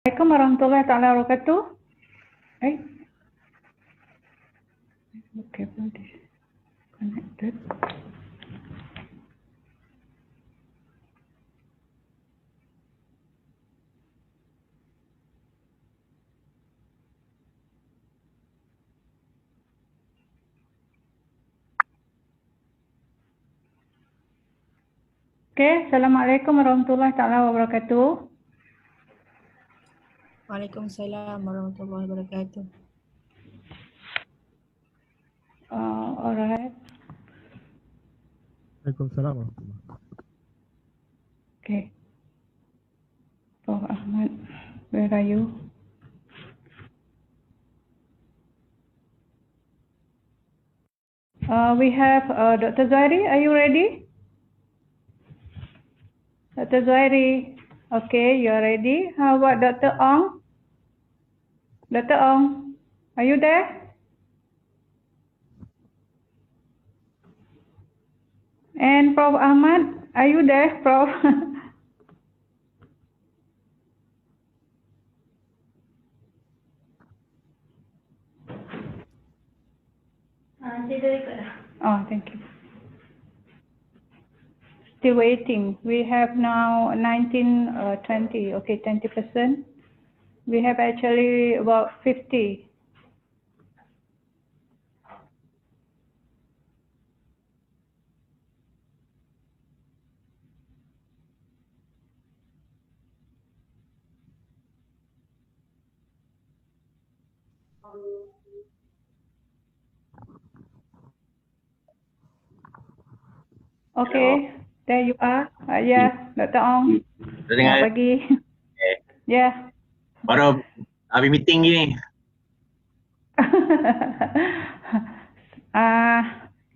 Assalamualaikum warahmatullahi taala wabarakatuh. Okay, connected. Okay, Assalamualaikum warahmatullahi taala wabarakatuh. Waalaikumsalam warahmatullahi wabarakatuh. Alright. Waalaikumsalam warahmatullahi. Okay. Prof. Ahmad, where are you? We have Dr. Zuhairi. Are you ready? Dr. Zuhairi. Okay, you are ready. How about Dr. Ong? Dr. Ong, are you there? And Prof. Ahmad, are you there, Prof? Oh, thank you. Still waiting. We have now 20. Okay, 20%. We have actually about 50. Okay, there you are. Yeah, Dr. Ong. Selamat pagi. Yeah. Baru habis meeting ni.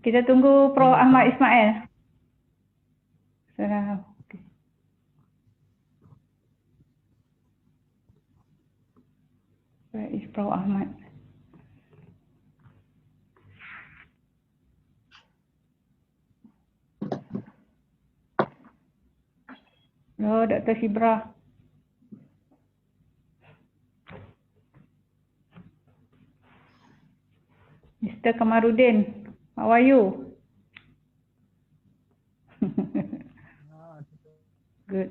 Kita tunggu Prof. Ahmad Ismail. Okay. Where is Prof. Ahmad? Hello, Dr. Hibra. Mr. Kamarudin, how are you? Good.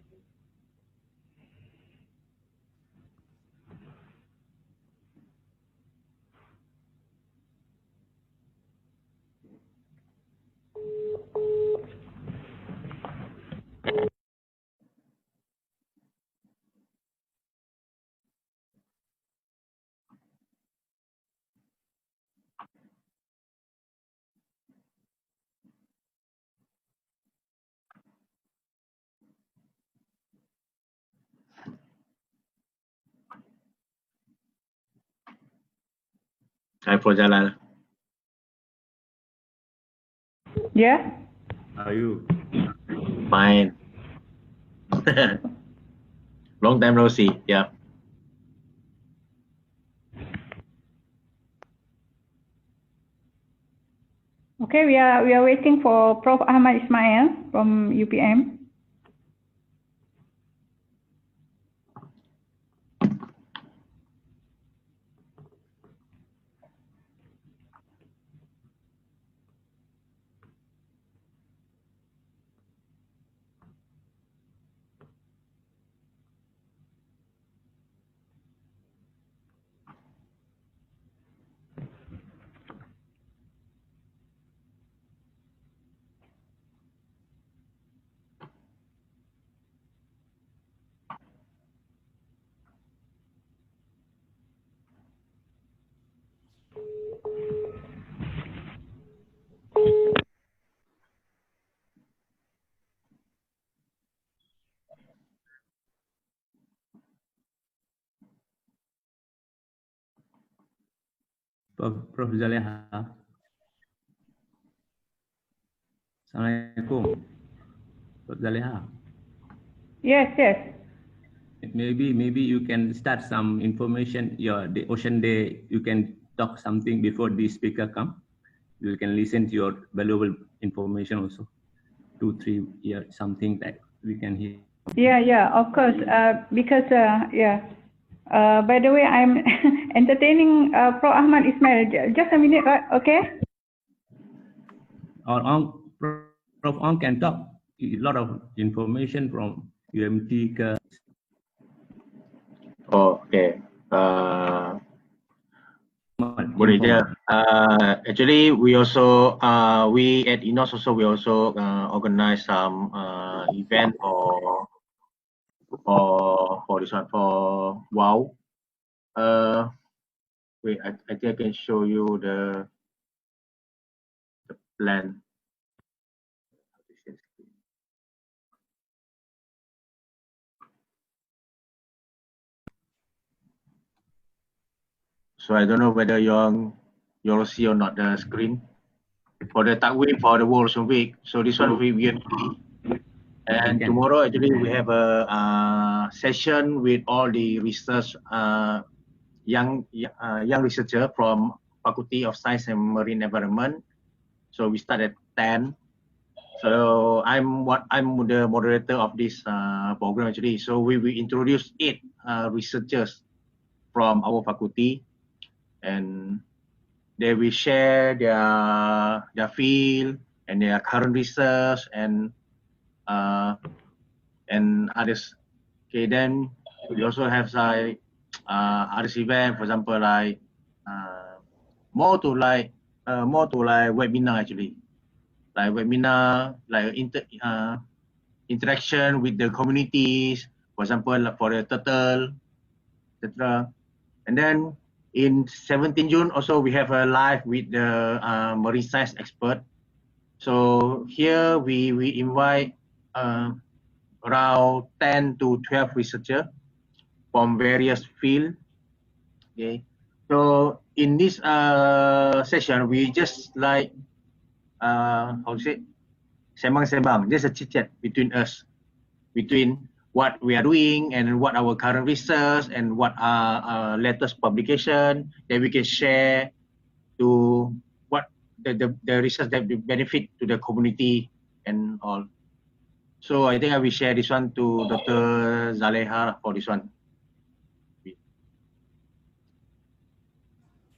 Hai Prof Jalal. Yeah? How are you? Fine. Long time no see. Yeah. Okay, we are waiting for Prof. Ahmad Ismail from UPM. Prof. Zaleha. Assalamualaikum. Prof. Zaleha. Yes. Maybe you can start some information. The Ocean Day, you can talk something before the speaker come. You can listen to your valuable information also. 2-3 years, something that we can hear. Yeah, of course. Because, yeah. By the way, I'm entertaining Pro Ahmad Ismail. Just a minute, right? Okay. Or Prof. Ong can talk. A lot of information from UMT. Oh, okay. Boleh je. Actually, we also we at INOS also we also organize some event for this one for WOW. Wait, I think I can show you the plan. So I don't know whether you'll see or not the screen for the takwim for the World Week. So this one we will see. And tomorrow actually we have a session with all the research young researcher from Faculty of Science and Marine Environment. So we start at 10. So I'm the moderator of this program actually. So we will introduce 8 researchers from our faculty, and they will share their field and their current research and others. Okay, then we also have like other event, for example, like more to like webinar actually, like webinar, like interaction with the communities, for example, like for the turtle, etc. And then in 17 June also we have a live with the marine science expert. So here we invite around 10 to 12 researchers from various fields. Okay, so in this session we just like how to say, sembang-sembang, just a chit chat between us, between what we are doing and what our current research and what our latest publication that we can share to what the research that will benefit to the community and all. So I think I will share this one to Dr. Zaleha for this one.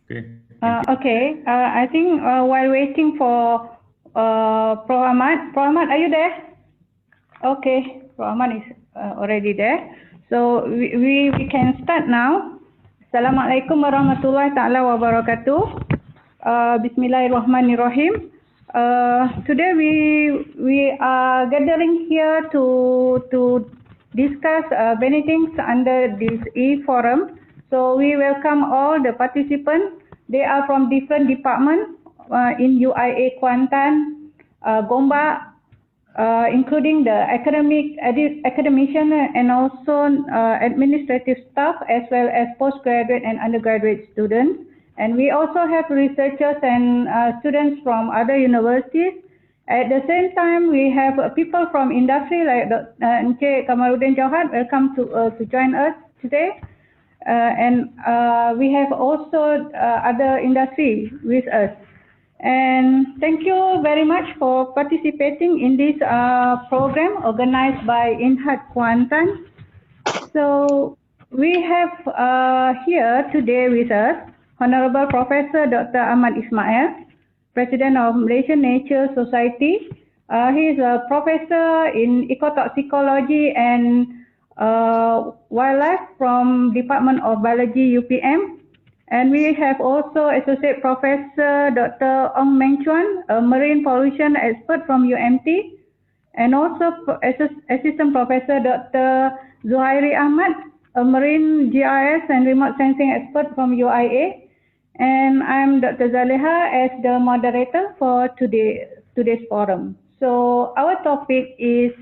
Okay. Okay. I think while waiting for Pro Ahmad, are you there? Okay, Pro Ahmad is already there. So we can start now. Assalamualaikum warahmatullahi taala wabarakatuh. Bismillahirrahmanirrahim. Today we are gathering here to discuss many things under this e-forum. So we welcome all the participants. They are from different departments in UIA Kuantan, Gombak, including the academician and also administrative staff, as well as postgraduate and undergraduate students. And we also have researchers and students from other universities. At the same time, we have people from industry like Encik Kamaluddin Jauhar, welcome to join us today. And we have also other industry with us. And thank you very much for participating in this program organized by INHART Kuantan. So we have here today with us Honorable Professor Dr. Ahmad Ismail, President of Malaysian Nature Society. He is a professor in ecotoxicology and wildlife from Department of Biology UPM. And we have also Associate Professor Dr. Ong Meng Chuan, a marine pollution expert from UMT, and also Assistant Professor Dr. Zuhairi Ahmad, a marine GIS and remote sensing expert from UIA. And I'm Dr. Zaleha as the moderator for today's forum. So our topic is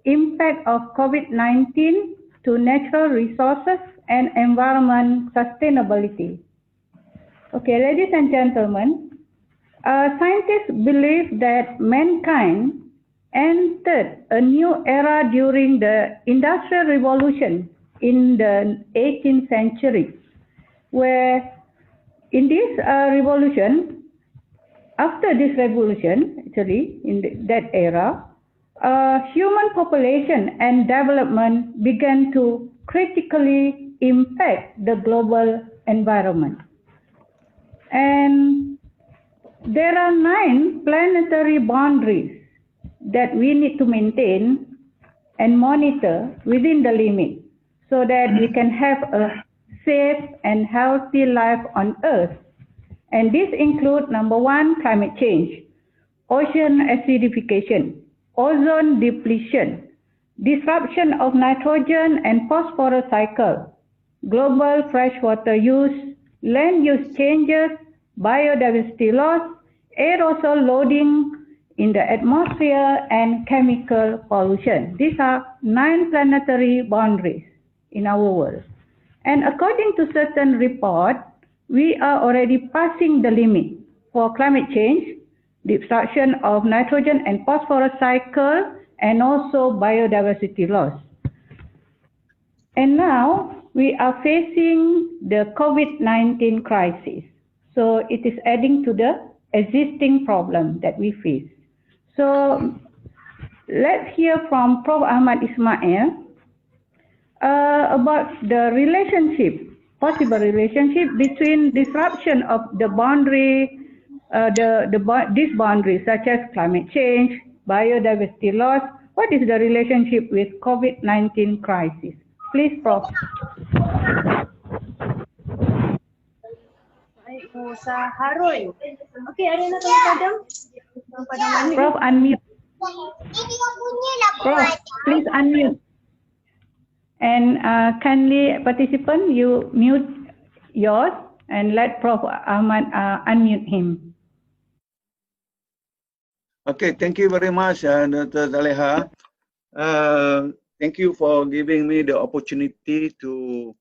impact of COVID-19 to natural resources and environment sustainability. Okay, ladies and gentlemen, scientists believe that mankind entered a new era during the Industrial Revolution in the 18th century, where in this revolution, after this revolution, actually, in that era, human population and development began to critically impact the global environment. And there are 9 planetary boundaries that we need to maintain and monitor within the limit so that we can have a safe and healthy life on Earth. And this includes number 1, climate change, ocean acidification, ozone depletion, disruption of nitrogen and phosphorus cycle, global freshwater use, land use changes, biodiversity loss, aerosol loading in the atmosphere, and chemical pollution. These are 9 planetary boundaries in our world. And according to certain reports, we are already passing the limit for climate change, disruption of nitrogen and phosphorus cycle, and also biodiversity loss. And now we are facing the COVID-19 crisis. So it is adding to the existing problem that we face. So let's hear from Prof. Ahmad Ismail about the relationship, possible relationship between disruption of the boundary, these boundaries such as climate change, biodiversity loss. What is the relationship with COVID-19 crisis? Please, Prof. Harun. Okey, ada nak tanya padam? Prof, unmute. Prof, please unmute. And kindly, participant, you mute yours and let Prof. Ahmad unmute him. Okay, thank you very much, Dr. Zaleha. Thank you for giving me the opportunity to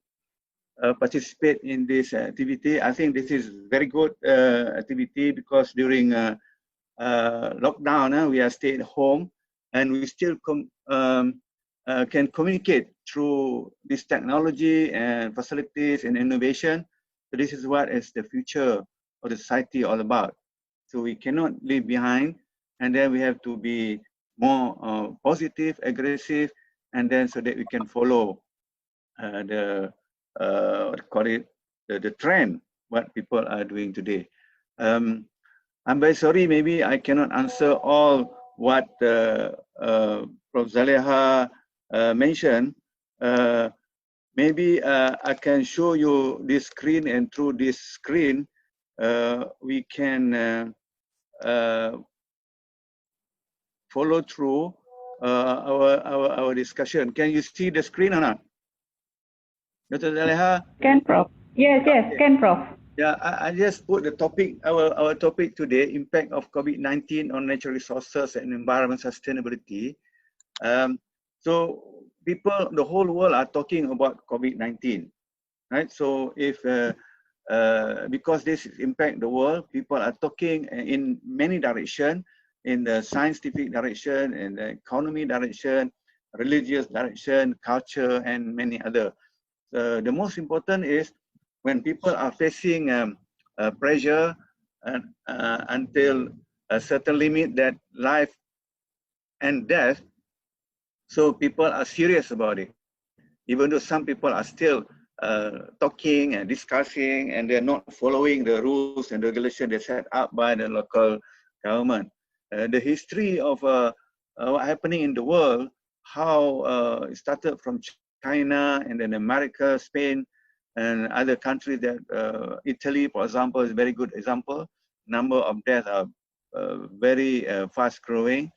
participate in this activity. I think this is very good activity because during lockdown, we are staying at home and we still can communicate through this technology and facilities and innovation. So this is what is the future of the society all about. So we cannot leave behind, and then we have to be more positive, aggressive, and then so that we can follow the trend what people are doing today. I'm very sorry, maybe I cannot answer all what Prof. Zaleha mentioned. Maybe I can show you this screen, and through this screen we can follow through our discussion. Can you see the screen or not? Dr. Zaleha? Can, Prof. Yes, yes, okay. Can, Prof. Yeah, I just put the topic, our topic today, impact of COVID-19 on natural resources and environment sustainability. So people, the whole world are talking about COVID-19, right? So if, because this impact the world, people are talking in many directions, in the scientific direction, in the economy direction, religious direction, culture, and many other. The most important is when people are facing pressure until a certain limit that life and death, so people are serious about it. Even though some people are still talking and discussing, and they're not following the rules and regulations they set up by the local government. The history of what happening in the world, how it started from China and then America, Spain, and other countries that Italy, for example, is a very good example. Number of deaths are very fast growing,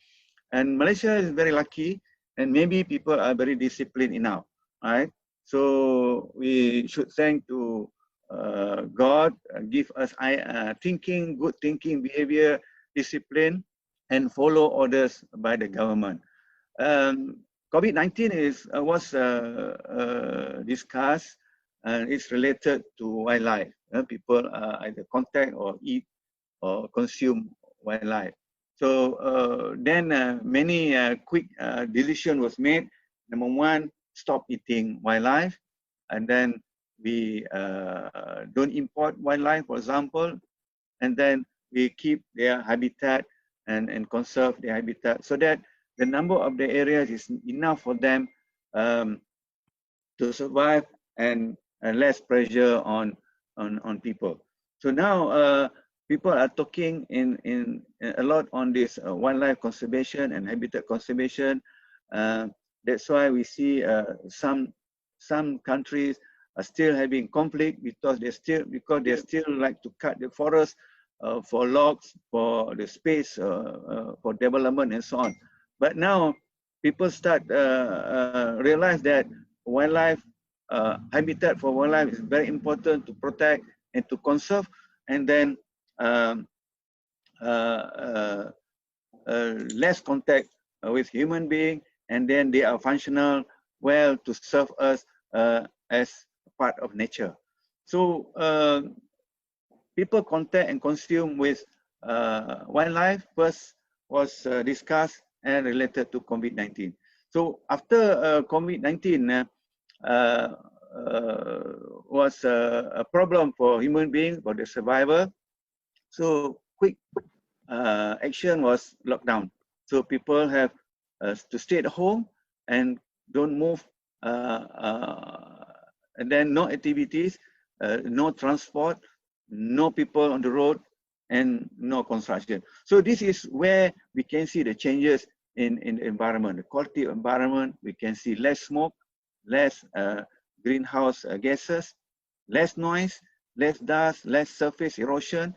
and Malaysia is very lucky, and maybe people are very disciplined enough, right? So we should thank to God, give us thinking, good thinking, behavior, discipline, and follow orders by the government. COVID-19 was discussed, and it's related to wildlife. People either contact or eat or consume wildlife. So then many quick decision was made. Number one, stop eating wildlife, and then we don't import wildlife, for example, and then we keep their habitat and conserve their habitat so that the number of the areas is enough for them to survive and less pressure on people. So now people are talking in a lot on this wildlife conservation and habitat conservation. That's why we see some countries are still having conflict because they still like to cut the forest for logs, for the space, for development and so on. But now people start realize that wildlife habitat for wildlife is very important to protect and to conserve, and then less contact with human being, and then they are functional well to serve us as part of nature. So people contact and consume with wildlife first was discussed and related to COVID-19. So after COVID-19 was a problem for human beings, for the survival. So quick action was lockdown. So people have to stay at home and don't move, and then no activities, no transport, no people on the road, and no construction. So this is where we can see the changes in the environment, the quality of environment. We can see less smoke, less greenhouse gases, less noise, less dust, less surface erosion,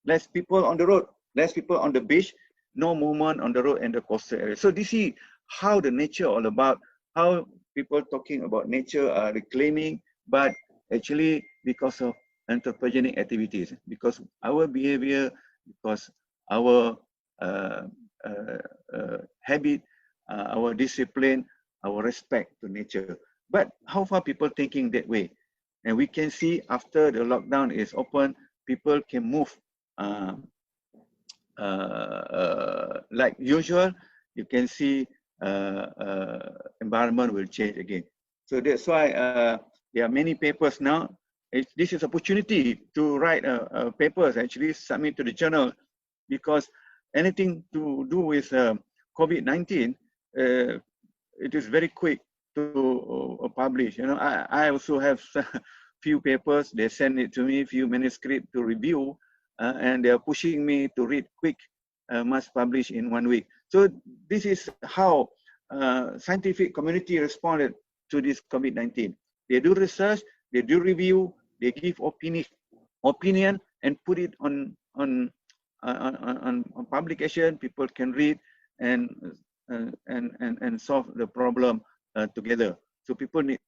less people on the road, less people on the beach, no movement on the road and the coastal area. So this is how the nature all about, how people talking about nature are reclaiming, but actually because of anthropogenic activities, because our behavior, because our habit, our discipline, our respect to nature. But how far people thinking that way? And we can see after the lockdown is open, people can move like usual. You can see environment will change again. So that's why there are many papers now. This is opportunity to write papers, actually submit to the journal, because anything to do with COVID-19, it is very quick to publish. You know, I also have few papers. They send it to me, few manuscripts to review, and they are pushing me to read quick, must publish in 1 week. So this is how scientific community responded to this COVID-19. They do research, they do review, they give opinion, and put it on publication. People can read and solve the problem together. So people need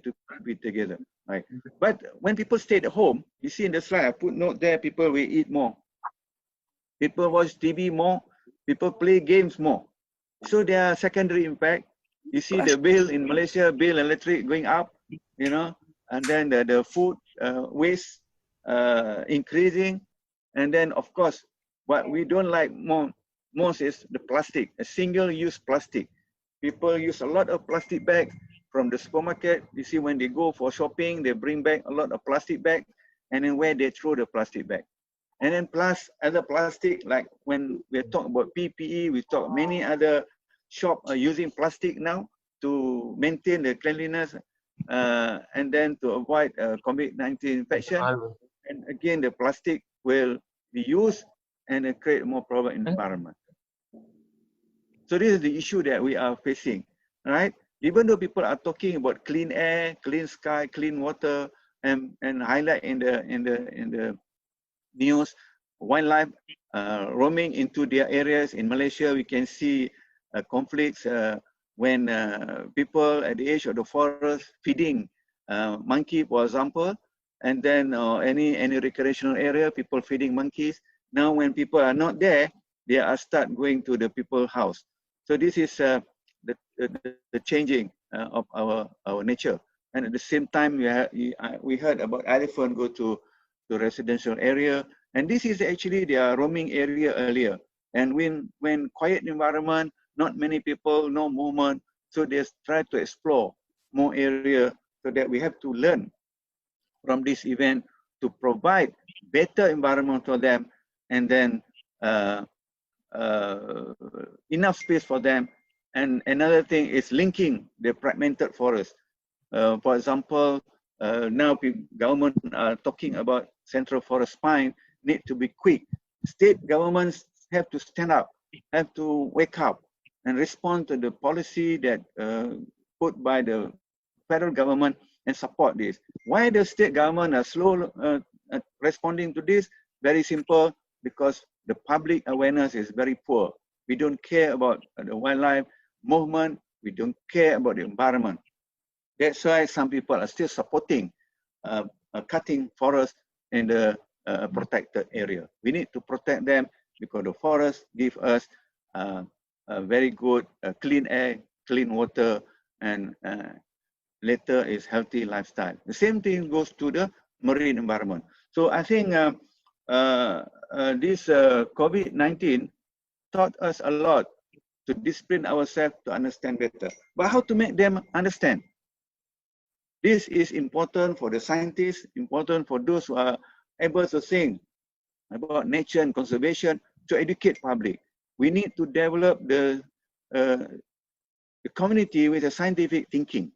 to be together, right? But when people stay at home, you see in the slide, I put note there, people will eat more. People watch TV more, people play games more. So there are secondary impact. You see the bill in Malaysia, bill electric going up, you know, and then the food waste increasing. And then of course, what we don't like most is the plastic, a single-use plastic. People use a lot of plastic bags from the supermarket. You see when they go for shopping, they bring back a lot of plastic bags, and then where they throw the plastic bag. And then plus other plastic, like when we talk about PPE, we talk many other shops are using plastic now to maintain the cleanliness and then to avoid COVID-19 infection. And again, the plastic will be used and create more problem in the environment. So this is the issue that we are facing, right? Even though people are talking about clean air, clean sky, clean water, and highlight in the news, wildlife roaming into their areas. In Malaysia, we can see conflicts when people at the edge of the forest feeding monkey, for example, and then any recreational area, people feeding monkeys. Now, when people are not there, they are start going to the people's house. So this is the changing of our nature. And at the same time, we heard about elephant go to the residential area, and this is actually their roaming area earlier. And when quiet environment, not many people, no movement, so they try to explore more area, so that we have to learn from this event to provide better environment for them, and then enough space for them. And another thing is linking the fragmented forest. For example, now government are talking about central forest fine need to be quick. State governments have to stand up, have to wake up and respond to the policy that put by the federal government and support this. Why the state government are slow responding to this? Very simple, because the public awareness is very poor. We don't care about the wildlife movement. We don't care about the environment. That's why some people are still supporting cutting forests in the protected area. We need to protect them because the forest give us a very good clean air, clean water, and later is healthy lifestyle. The same thing goes to the marine environment. So I think this COVID-19 taught us a lot to discipline ourselves to understand better. But how to make them understand? This is important for the scientists, important for those who are able to think about nature and conservation, to educate public. We need to develop the community with a scientific thinking.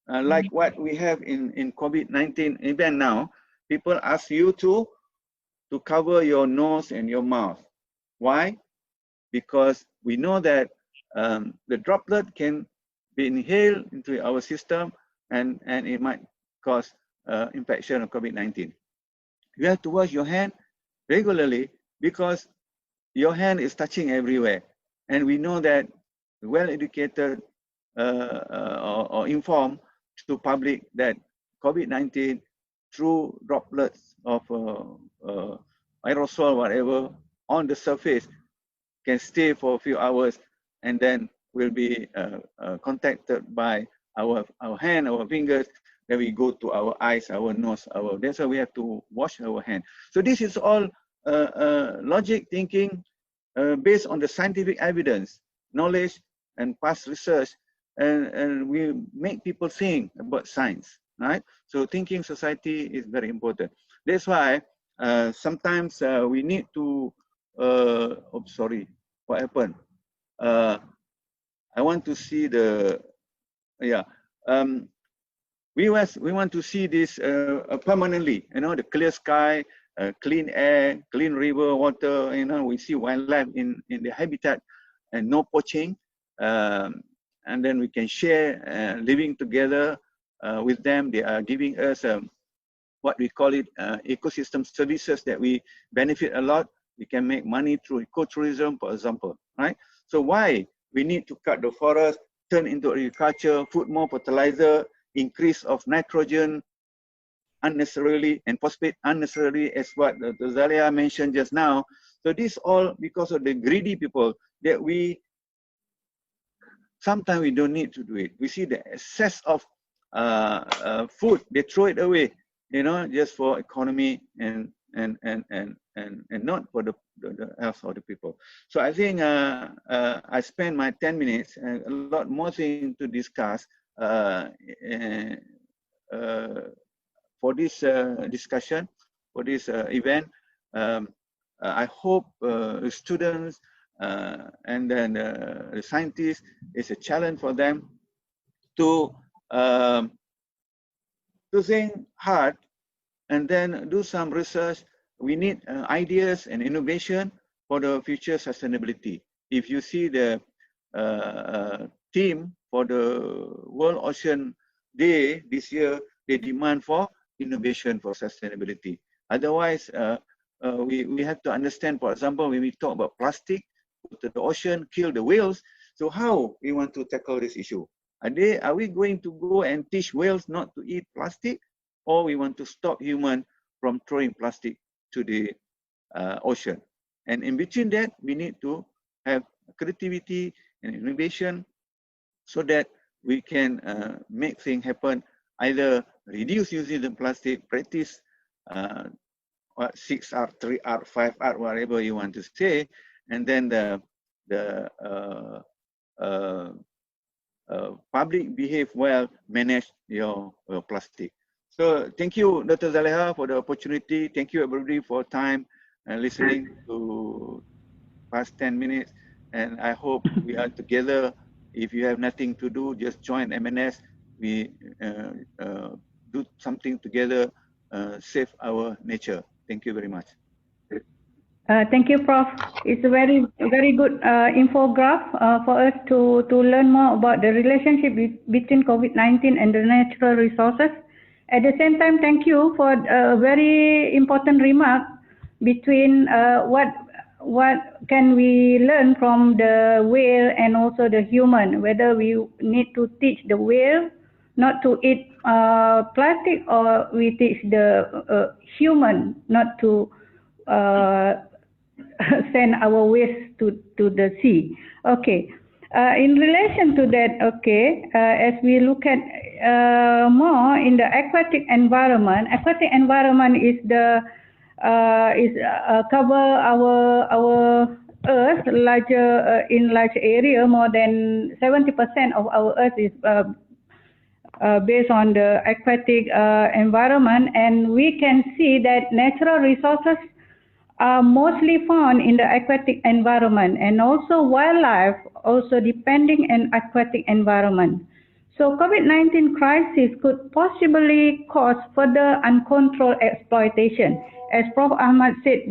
Like what we have in COVID-19 event now, people ask you to cover your nose and your mouth. Why? Because we know that the droplet can be inhaled into our system and it might cause infection of COVID-19. You have to wash your hand regularly because your hand is touching everywhere. And we know that well-educated or informed to public that COVID-19 through droplets of aerosol, whatever, on the surface can stay for a few hours and then will be contacted by our hand, our fingers, then we go to our eyes, our nose, that's why we have to wash our hand. So this is all logic thinking based on the scientific evidence, knowledge and past research, and we make people think about science, right? So thinking society is very important. That's why sometimes we need to, oh, sorry, what happened? I want to see the, yeah. We want to see this permanently, you know, the clear sky, clean air, clean river, water, you know, we see wildlife in the habitat and no poaching. And then we can share living together with them. They are giving us what we call it ecosystem services that we benefit a lot. We can make money through ecotourism, for example, right? So why we need to cut the forest, turn into agriculture, put more fertilizer, increase of nitrogen unnecessarily and phosphate unnecessarily, as what Dr. Zalia mentioned just now. So this all because of the greedy people that we sometimes we don't need to do it. We see the excess of food, they throw it away, you know, just for economy and not for the health of the people. So I think I spent my 10 minutes and a lot more things to discuss for this discussion, for this event. I hope students and then the scientists, it's a challenge for them to think hard and then do some research. We need ideas and innovation for the future sustainability. If you see the theme for the World Ocean Day this year, they demand for innovation for sustainability. Otherwise, we have to understand, for example, when we talk about plastic, go to the ocean, kill the whales. So how we want to tackle this issue? Are we going to go and teach whales not to eat plastic, or we want to stop humans from throwing plastic to the ocean? And in between that, we need to have creativity and innovation so that we can make things happen, either reduce using the plastic, practice 6R, 3R, 5R, whatever you want to say, and then the public behave well, manage your plastic. So thank you, Dr. Zaleha, for the opportunity. Thank you, everybody, for time and listening to past 10 minutes. And I hope we are together. If you have nothing to do, just join MNS. We do something together, save our nature. Thank you very much. Thank you, Prof. It's a very good infograph for us to learn more about the relationship between COVID-19 and the natural resources. At the same time, thank you for a very important remark between what can we learn from the whale and also the human, whether we need to teach the whale not to eat plastic, or we teach the human not to send our waste to the sea. Okay. In relation to that, okay, as we look at more in the aquatic environment is the cover our Earth larger in large area. More than 70% of our Earth is based on the aquatic environment, and we can see that natural resources are mostly found in the aquatic environment, and also wildlife also depending on aquatic environment. So COVID-19 crisis could possibly cause further uncontrolled exploitation. As Prof. Ahmad said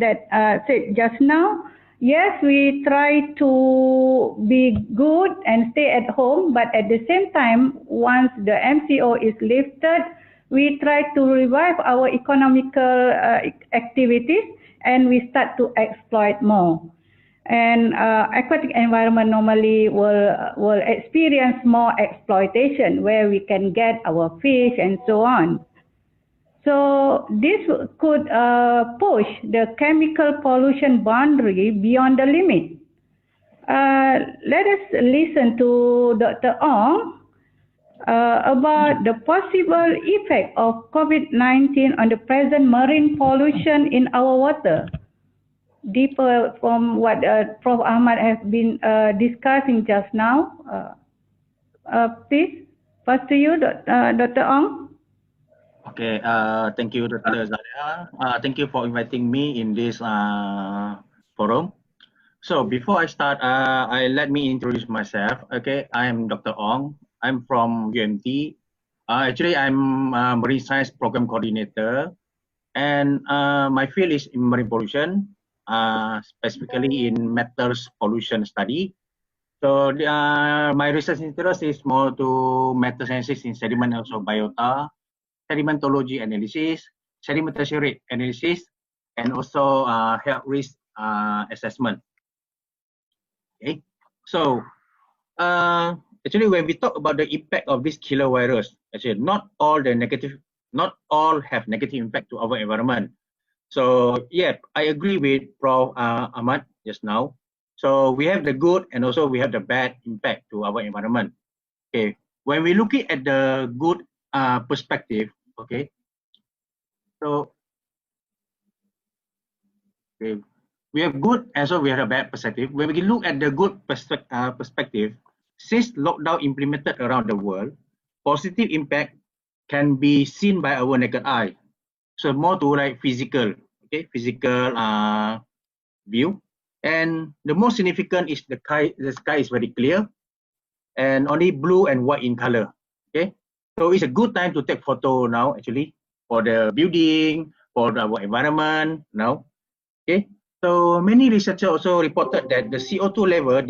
just now, yes, we try to be good and stay at home, but at the same time, once the MCO is lifted, we try to revive our economical activities, and we start to exploit more. And aquatic environment normally will experience more exploitation, where we can get our fish and so on. So this could push the chemical pollution boundary beyond the limit. Let us listen to Dr. Ong about the possible effect of COVID-19 on the present marine pollution in our water, deeper from what Prof. Ahmad has been discussing just now. Please, pass to you, Dr. Ong. Okay, thank you, Dr. Zalia. Thank you for inviting me in this forum. So before I start, let me introduce myself. Okay, I am Dr. Ong. I'm from UMT. Actually, I'm a Marine Science Program Coordinator, and my field is in marine pollution, specifically in metals pollution study. So my research interest is more to metal analysis in sediment, also biota, sedimentology analysis, sedimentary rate analysis, and also health risk assessment. Okay, so actually, when we talk about the impact of this killer virus, actually not all have negative impact to our environment. So yeah, I agree with Prof. Ahmad just now. So we have the good and also we have the bad impact to our environment. Okay, when we look at the good perspective, okay, so okay, we have good and so we have a bad perspective. When we look at the good perspective, since lockdown implemented around the world, positive impact can be seen by our naked eye. So more to like physical, okay, physical view. And the most significant is the sky is very clear and only blue and white in color. Okay, so it's a good time to take photo now actually for the building, for our environment now. Okay, so many researchers also reported that the CO2 level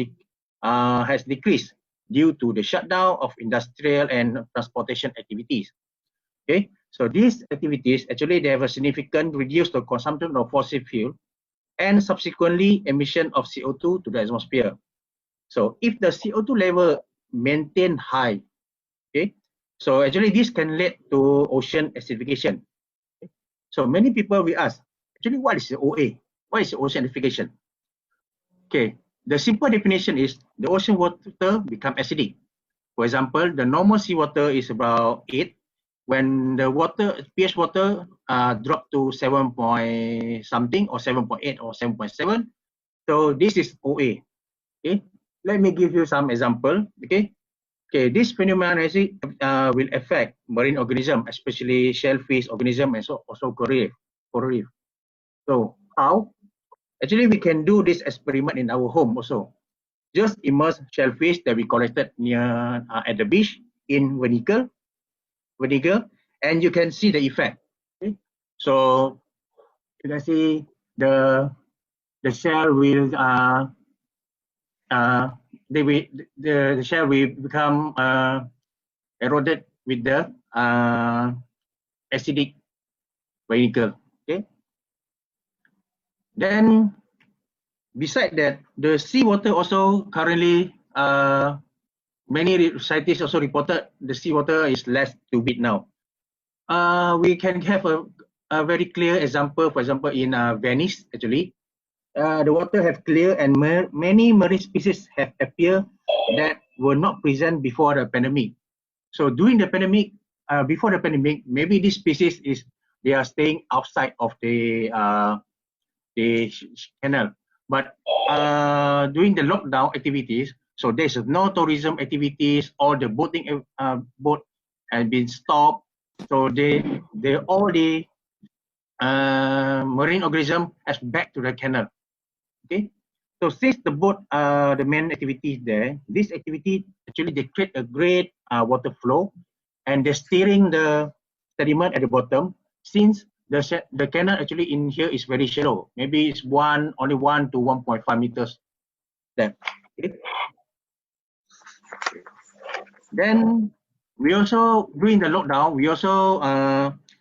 has decreased due to the shutdown of industrial and transportation activities. Okay, so these activities actually they have a significant reduce the consumption of fossil fuel and subsequently emission of CO2 to the atmosphere. So if the CO2 level maintain high, okay, so actually this can lead to ocean acidification. Okay? So many people will ask, actually what is the OA? What is ocean acidification? Okay, the simple definition is the ocean water become acidic. For example, the normal seawater is about 8. When the pH water drop to 7 point something or 7.8 or 7.7, so this is OA. Okay, let me give you some example. Okay, this phenomenon will affect marine organism, especially shellfish organism and also coral reef. So how? Actually, we can do this experiment in our home also. Just immerse shellfish that we collected near at the beach in vinegar, and you can see the effect. Okay? So you can see the shell will the shell will become eroded with the acidic vinegar. Okay. Then beside that, the seawater also currently many scientists also reported the seawater is less turbid now. We can have a very clear example. For example, in Venice, actually, the water have clear and many marine species have appeared that were not present before the pandemic. So during the pandemic, before the pandemic, maybe this species they are staying outside of the canal. But during the lockdown activities, so there's no tourism activities, all the boating boat has been stopped. So all the marine organism has back to the canal. Okay. So since the boat the main activity is there, this activity actually they create a great water flow, and they're steering the sediment at the bottom. Since the canal actually in here is very shallow, maybe it's only 1 to 1.5 meters depth. Okay. Then we also during the lockdown we also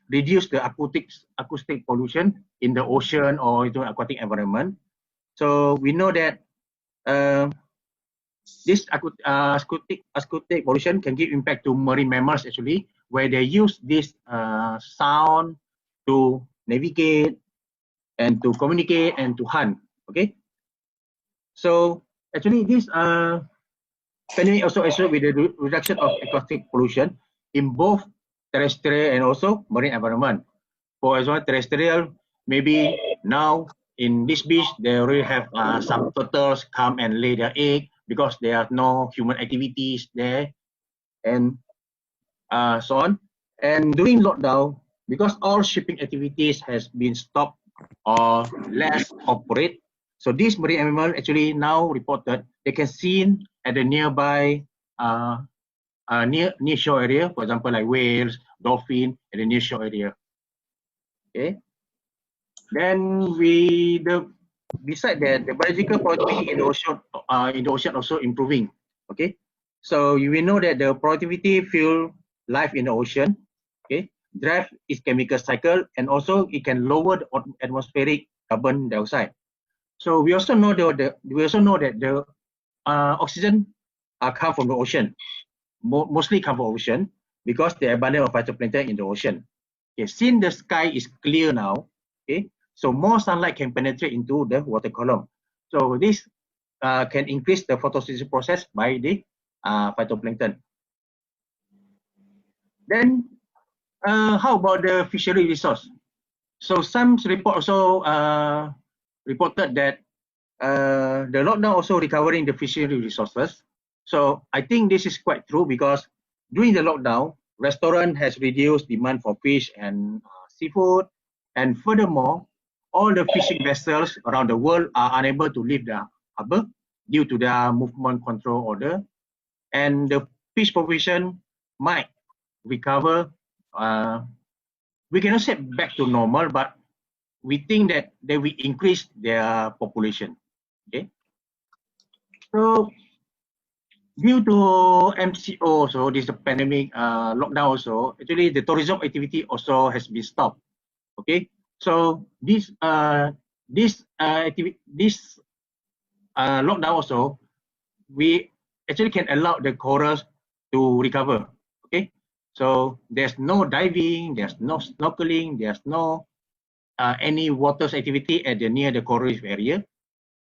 reduce the acoustic pollution in the ocean or into aquatic environment. So we know that this acoustic pollution can give impact to marine mammals actually, where they use this sound to navigate and to communicate and to hunt. Okay. So actually this pandemic also associated with the reduction of acoustic pollution in both terrestrial and also marine environment. For example, terrestrial, maybe now in this beach, they already have some turtles come and lay their egg because there are no human activities there, and so on. And during lockdown, because all shipping activities has been stopped or less operate, so these marine animals actually now reported they can seen at the nearby near shore area, for example, like whales, dolphin, at the near shore area. Okay. Then beside that, the biological productivity in the ocean also improving. Okay, so you will know that the productivity fuel life in the ocean. Okay, drive its chemical cycle, and also it can lower the atmospheric carbon dioxide. So we also know that the oxygen come from the ocean, mostly come from ocean because the abundance of phytoplankton in the ocean. Okay, since the sky is clear now, okay, so more sunlight can penetrate into the water column. So this can increase the photosynthesis process by the phytoplankton. Then how about the fishery resource? So some report also reported that the lockdown also recovering the fishery resources. So I think this is quite true because during the lockdown, restaurant has reduced demand for fish and seafood, and furthermore, all the fishing vessels around the world are unable to leave the harbor due to their movement control order, and the fish population might recover. We cannot say back to normal, but we think that they will increase their population. Okay. So due to MCO, so this pandemic lockdown also, actually the tourism activity also has been stopped. Okay, so this lockdown also, we actually can allow the corals to recover. Okay, so there's no diving, there's no snorkeling, there's no any water activity at the near the coral reef area,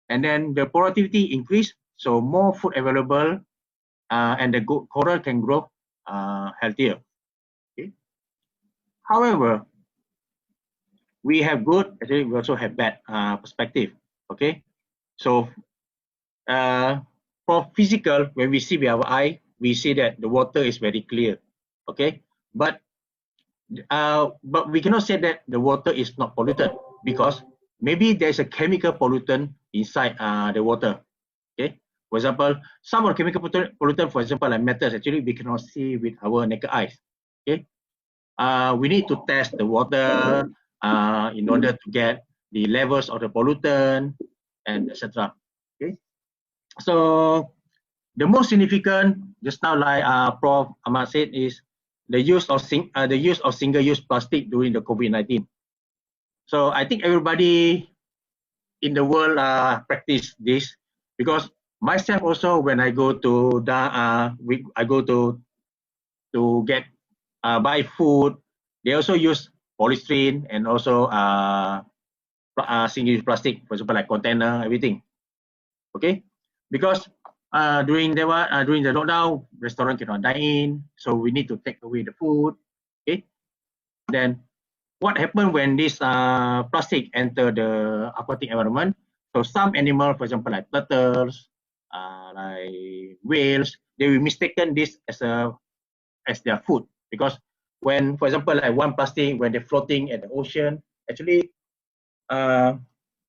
and then the productivity increase, so more food available, and the coral can grow healthier. Okay. However, we have good, actually we also have bad perspective. Okay, so for physical, when we see with our eye, we see that the water is very clear. Okay, but we cannot say that the water is not polluted because maybe there's a chemical pollutant inside the water. Okay, for example, some of the chemical pollutant, for example, like metals, actually we cannot see with our naked eyes. Okay, we need to test the water in order to get the levels of the pollutant and etc. Okay, so the most significant, just now like Prof. Ahmad said, is the use of single-use plastic during the COVID-19. So I think everybody in the world practice this, because myself also, when I go to I go to get buy food, they also use polystyrene and also single-use plastic, for example, like container, everything. Okay, because during the lockdown, restaurant cannot dine in, so we need to take away the food. Okay, then what happened when this plastic enter the aquatic environment? So some animal, for example, like turtles, like whales, they will mistaken this as their food, because when, for example, like one plastic, when they're floating at the ocean, actually,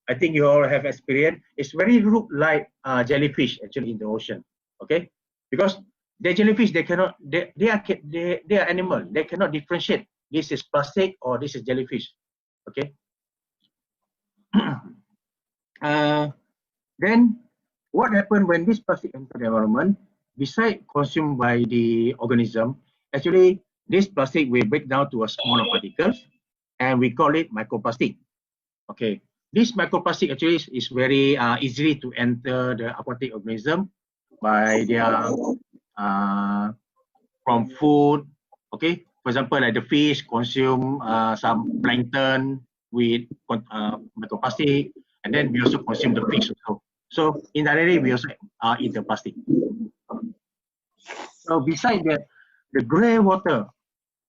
I think you all have experience. It's very look like jellyfish actually in the ocean. Okay, because the jellyfish, they cannot, they are animal. They cannot differentiate this is plastic or this is jellyfish. Okay. Then what happened when this plastic enter the environment? Besides consumed by the organism, actually this plastic will break down to a smaller particles, and we call it microplastic. Okay, this microplastic actually is very easily to enter the aquatic organism by their from food. Okay, for example, like the fish consume some plankton with microplastic, and then we also consume the fish also. So indirectly, we also eat the plastic. So besides that, the grey water.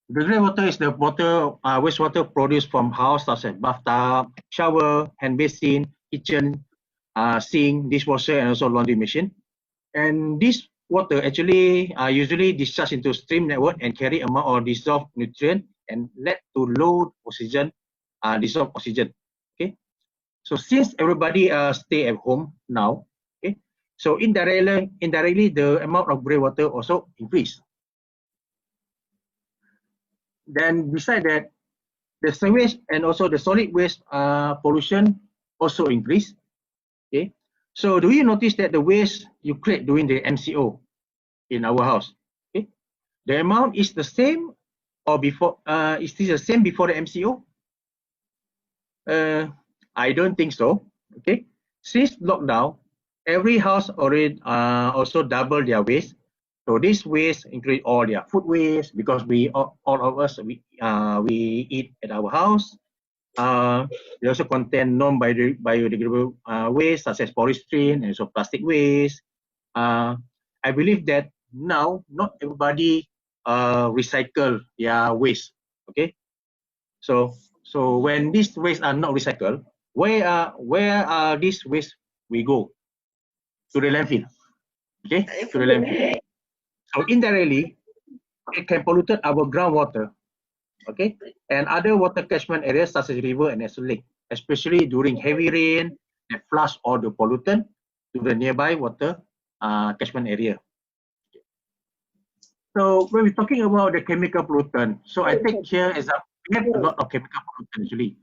The grey water is the water, wastewater produced from house, such as bathtub, shower, hand basin, kitchen, sink, dishwasher, and also laundry machine. And this water actually usually discharge into stream network and carry amount of dissolved nutrient and lead to low oxygen, dissolved oxygen. Okay. So since everybody stay at home now, okay, so indirectly the amount of grey water also increase. Then beside that, the sewage and also the solid waste pollution also increase. Okay, so do you notice that the waste you create during the MCO in our house, okay, the amount is the same or before? Is this the same before the MCO? I don't think so. Okay, since lockdown, every house already also double their waste. So this waste include all their food waste, because we all of us we eat at our house. They also contain non-biodegradable waste such as polystyrene and also plastic waste. I believe that now not everybody recycle their waste. Okay, so when these waste are not recycled, where are these waste we go? To the landfill. Okay, to the landfill. So indirectly, it can pollute our groundwater, okay, and other water catchment areas such as river and lake, especially during heavy rain that flush all the pollutant to the nearby water catchment area. So when we're talking about the chemical pollutant, so I think here is we have a lot of chemical pollutant actually.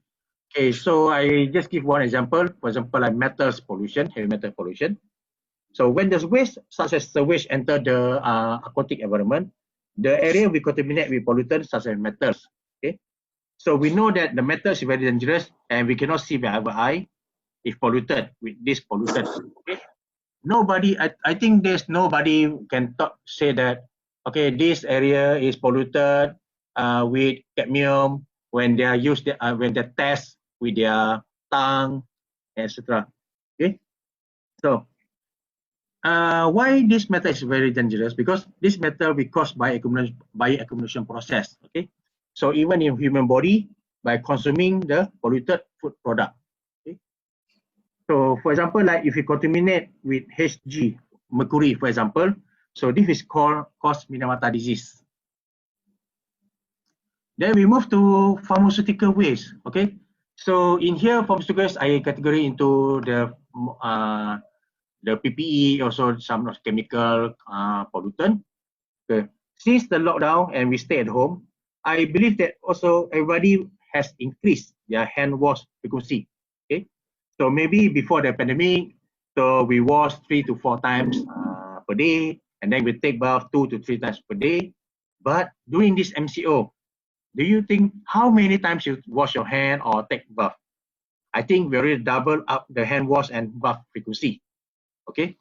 Okay, so I just give one example. For example, like metals pollution, heavy metal pollution. So when the waste such as sewage enter the aquatic environment, the area we contaminate with pollutants such as metals. Okay, so we know that the metals is very dangerous and we cannot see by our eye if polluted with this pollutant. Okay, nobody, I think there's nobody can say that okay, this area is polluted with cadmium when they are used when they test with their tongue, etc. Okay, so why this metal is very dangerous? Because this metal will cause bioaccumulation process. Okay, so even in human body, by consuming the polluted food product. Okay, so for example, like if you contaminate with Hg, mercury, for example, so this is cause Minamata disease. Then we move to pharmaceutical waste. Okay, so in here, pharmaceuticals I category into the PPE, also some chemical pollutant. Okay. Since the lockdown and we stay at home, I believe that also everybody has increased their hand wash frequency. Okay, so maybe before the pandemic, so we wash 3 to 4 times per day, and then we take bath 2 to 3 times per day. But during this MCO, do you think how many times you wash your hand or take bath? I think we already double up the hand wash and bath frequency. Okay,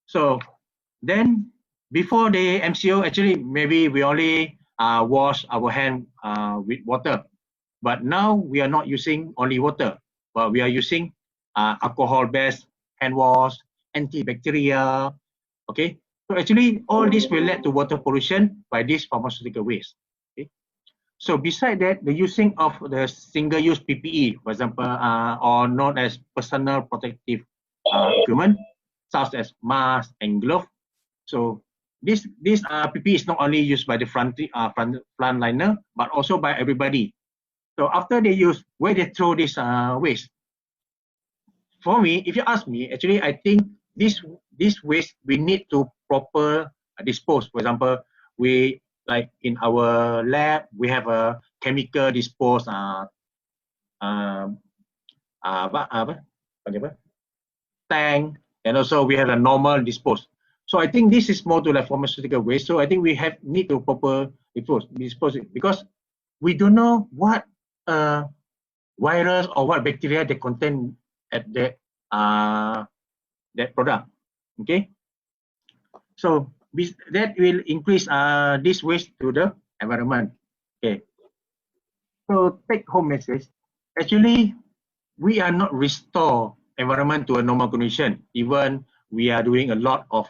so then before the MCO, actually maybe we only wash our hand with water, but now we are not using only water, but we are using alcohol-based hand wash, antibacterial. Okay, so actually all this will lead to water pollution by this pharmaceutical waste. Okay, so beside that, the using of the single-use PPE, for example, or known as personal protective equipment, such as mask and glove. So this PPE is not only used by the frontliner, but also by everybody. So after they use, where they throw this waste? For me, if you ask me, actually, I think this waste we need to proper dispose. For example, we like in our lab we have a chemical dispose tank, and also we have a normal dispose. So I think this is more to like pharmaceutical waste. So I think we need to proper dispose it, because we don't know what virus or what bacteria they contain at that product. Okay, so that will increase this waste to the environment. Okay, so take home message. Actually, we are not restore environment to a normal condition. Even we are doing a lot of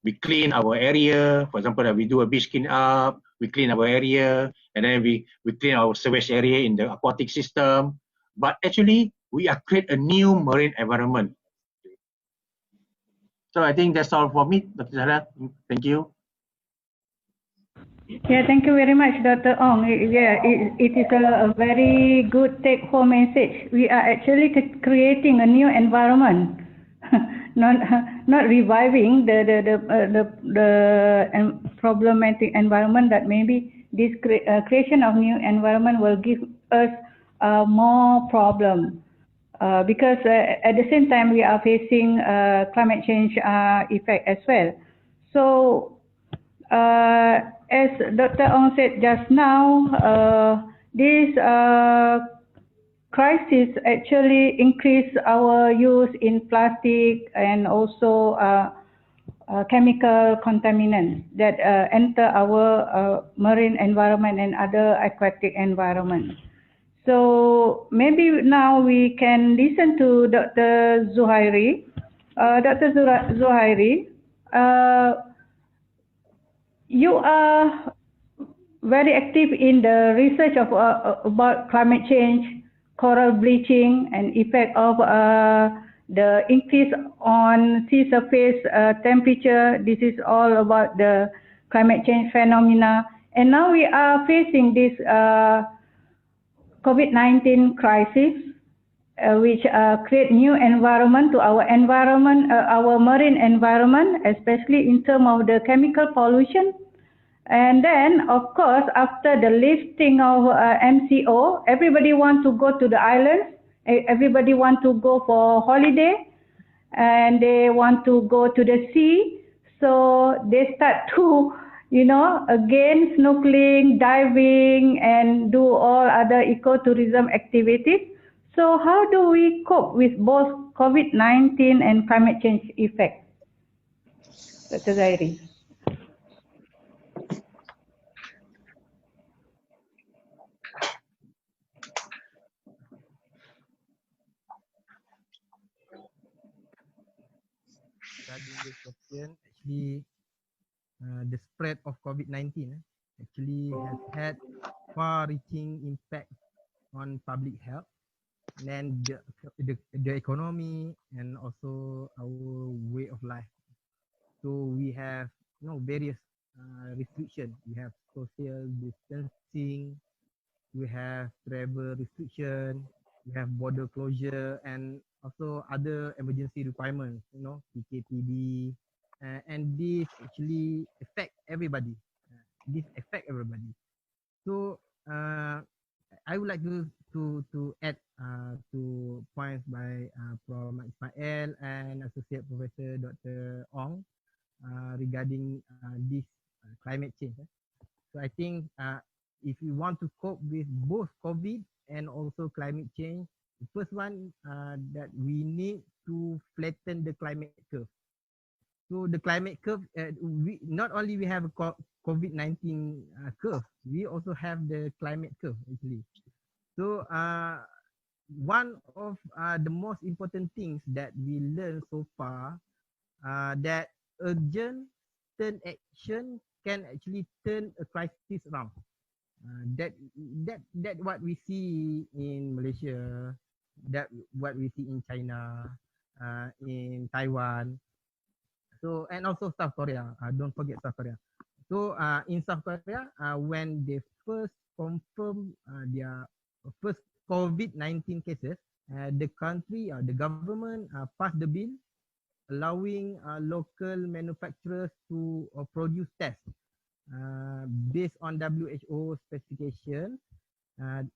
we clean our area. For example, we do a beach clean up, we clean our area, and then we clean our sewage area in the aquatic system. But actually, we are create a new marine environment. So I think that's all for me, Dr. Zahra. Thank you. Yeah, thank you very much, Dr. Ong. Yeah, it is a very good take-home message. We are actually creating a new environment, not reviving the problematic environment. That maybe this creation of new environment will give us more problem. Because at the same time we are facing climate change effect as well. So as Dr. Ong said just now, this crisis actually increase our use in plastic and also chemical contaminants that enter our marine environment and other aquatic environment. So maybe now we can listen to Dr. Zuhairi. Dr. Zuhairi, you are very active in the research of about climate change, coral bleaching, and effect of the increase on sea surface temperature. This is all about the climate change phenomena. And now we are facing this COVID-19 crisis, which create new environment to our environment, our marine environment, especially in terms of the chemical pollution. And then, of course, after the lifting of MCO, everybody want to go to the islands. Everybody want to go for holiday, and they want to go to the sea. So they start to, again snorkeling, diving, and do all other ecotourism activities. So how do we cope with both COVID-19 and climate change effects? Dr. Zairi. Regarding this question, actually, the spread of COVID-19 actually has had far-reaching impact on public health, and the economy, and also our way of life. So we have various restrictions. We have social distancing, we have travel restriction, we have border closure, and also other emergency requirements, PKPD, and this actually affect everybody. this affect everybody. So I would like to add to points by Prof. Ismail and Associate Professor Dr. Ong regarding this climate change. So I think if you want to cope with both COVID and also climate change, the first one that we need to flatten the climate curve. So the climate curve, we not only we have a COVID-19 curve, we also have the climate curve actually. So one of the most important things that we learned so far that urgent turn action can actually turn a crisis around. That what we see in Malaysia, that what we see in China, in Taiwan. So and also South Korea. Don't forget South Korea. So in South Korea, when they first confirm their first COVID-19 cases, the country, the government passed the bill allowing local manufacturers to produce tests based on WHO specification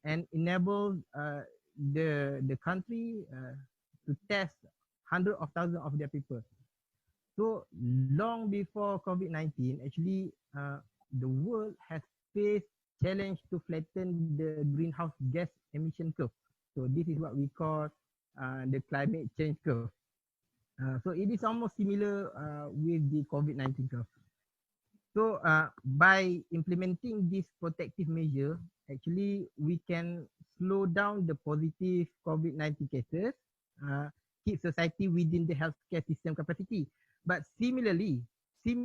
and enable the country to test hundreds of thousands of their people. So long before COVID-19, actually the world has faced challenge to flatten the greenhouse gas emission curve. So this is what we call the climate change curve. So it is almost similar with the COVID-19 curve. So by implementing this protective measure, actually we can slow down the positive COVID-19 cases, keep society within the healthcare system capacity. But similarly, if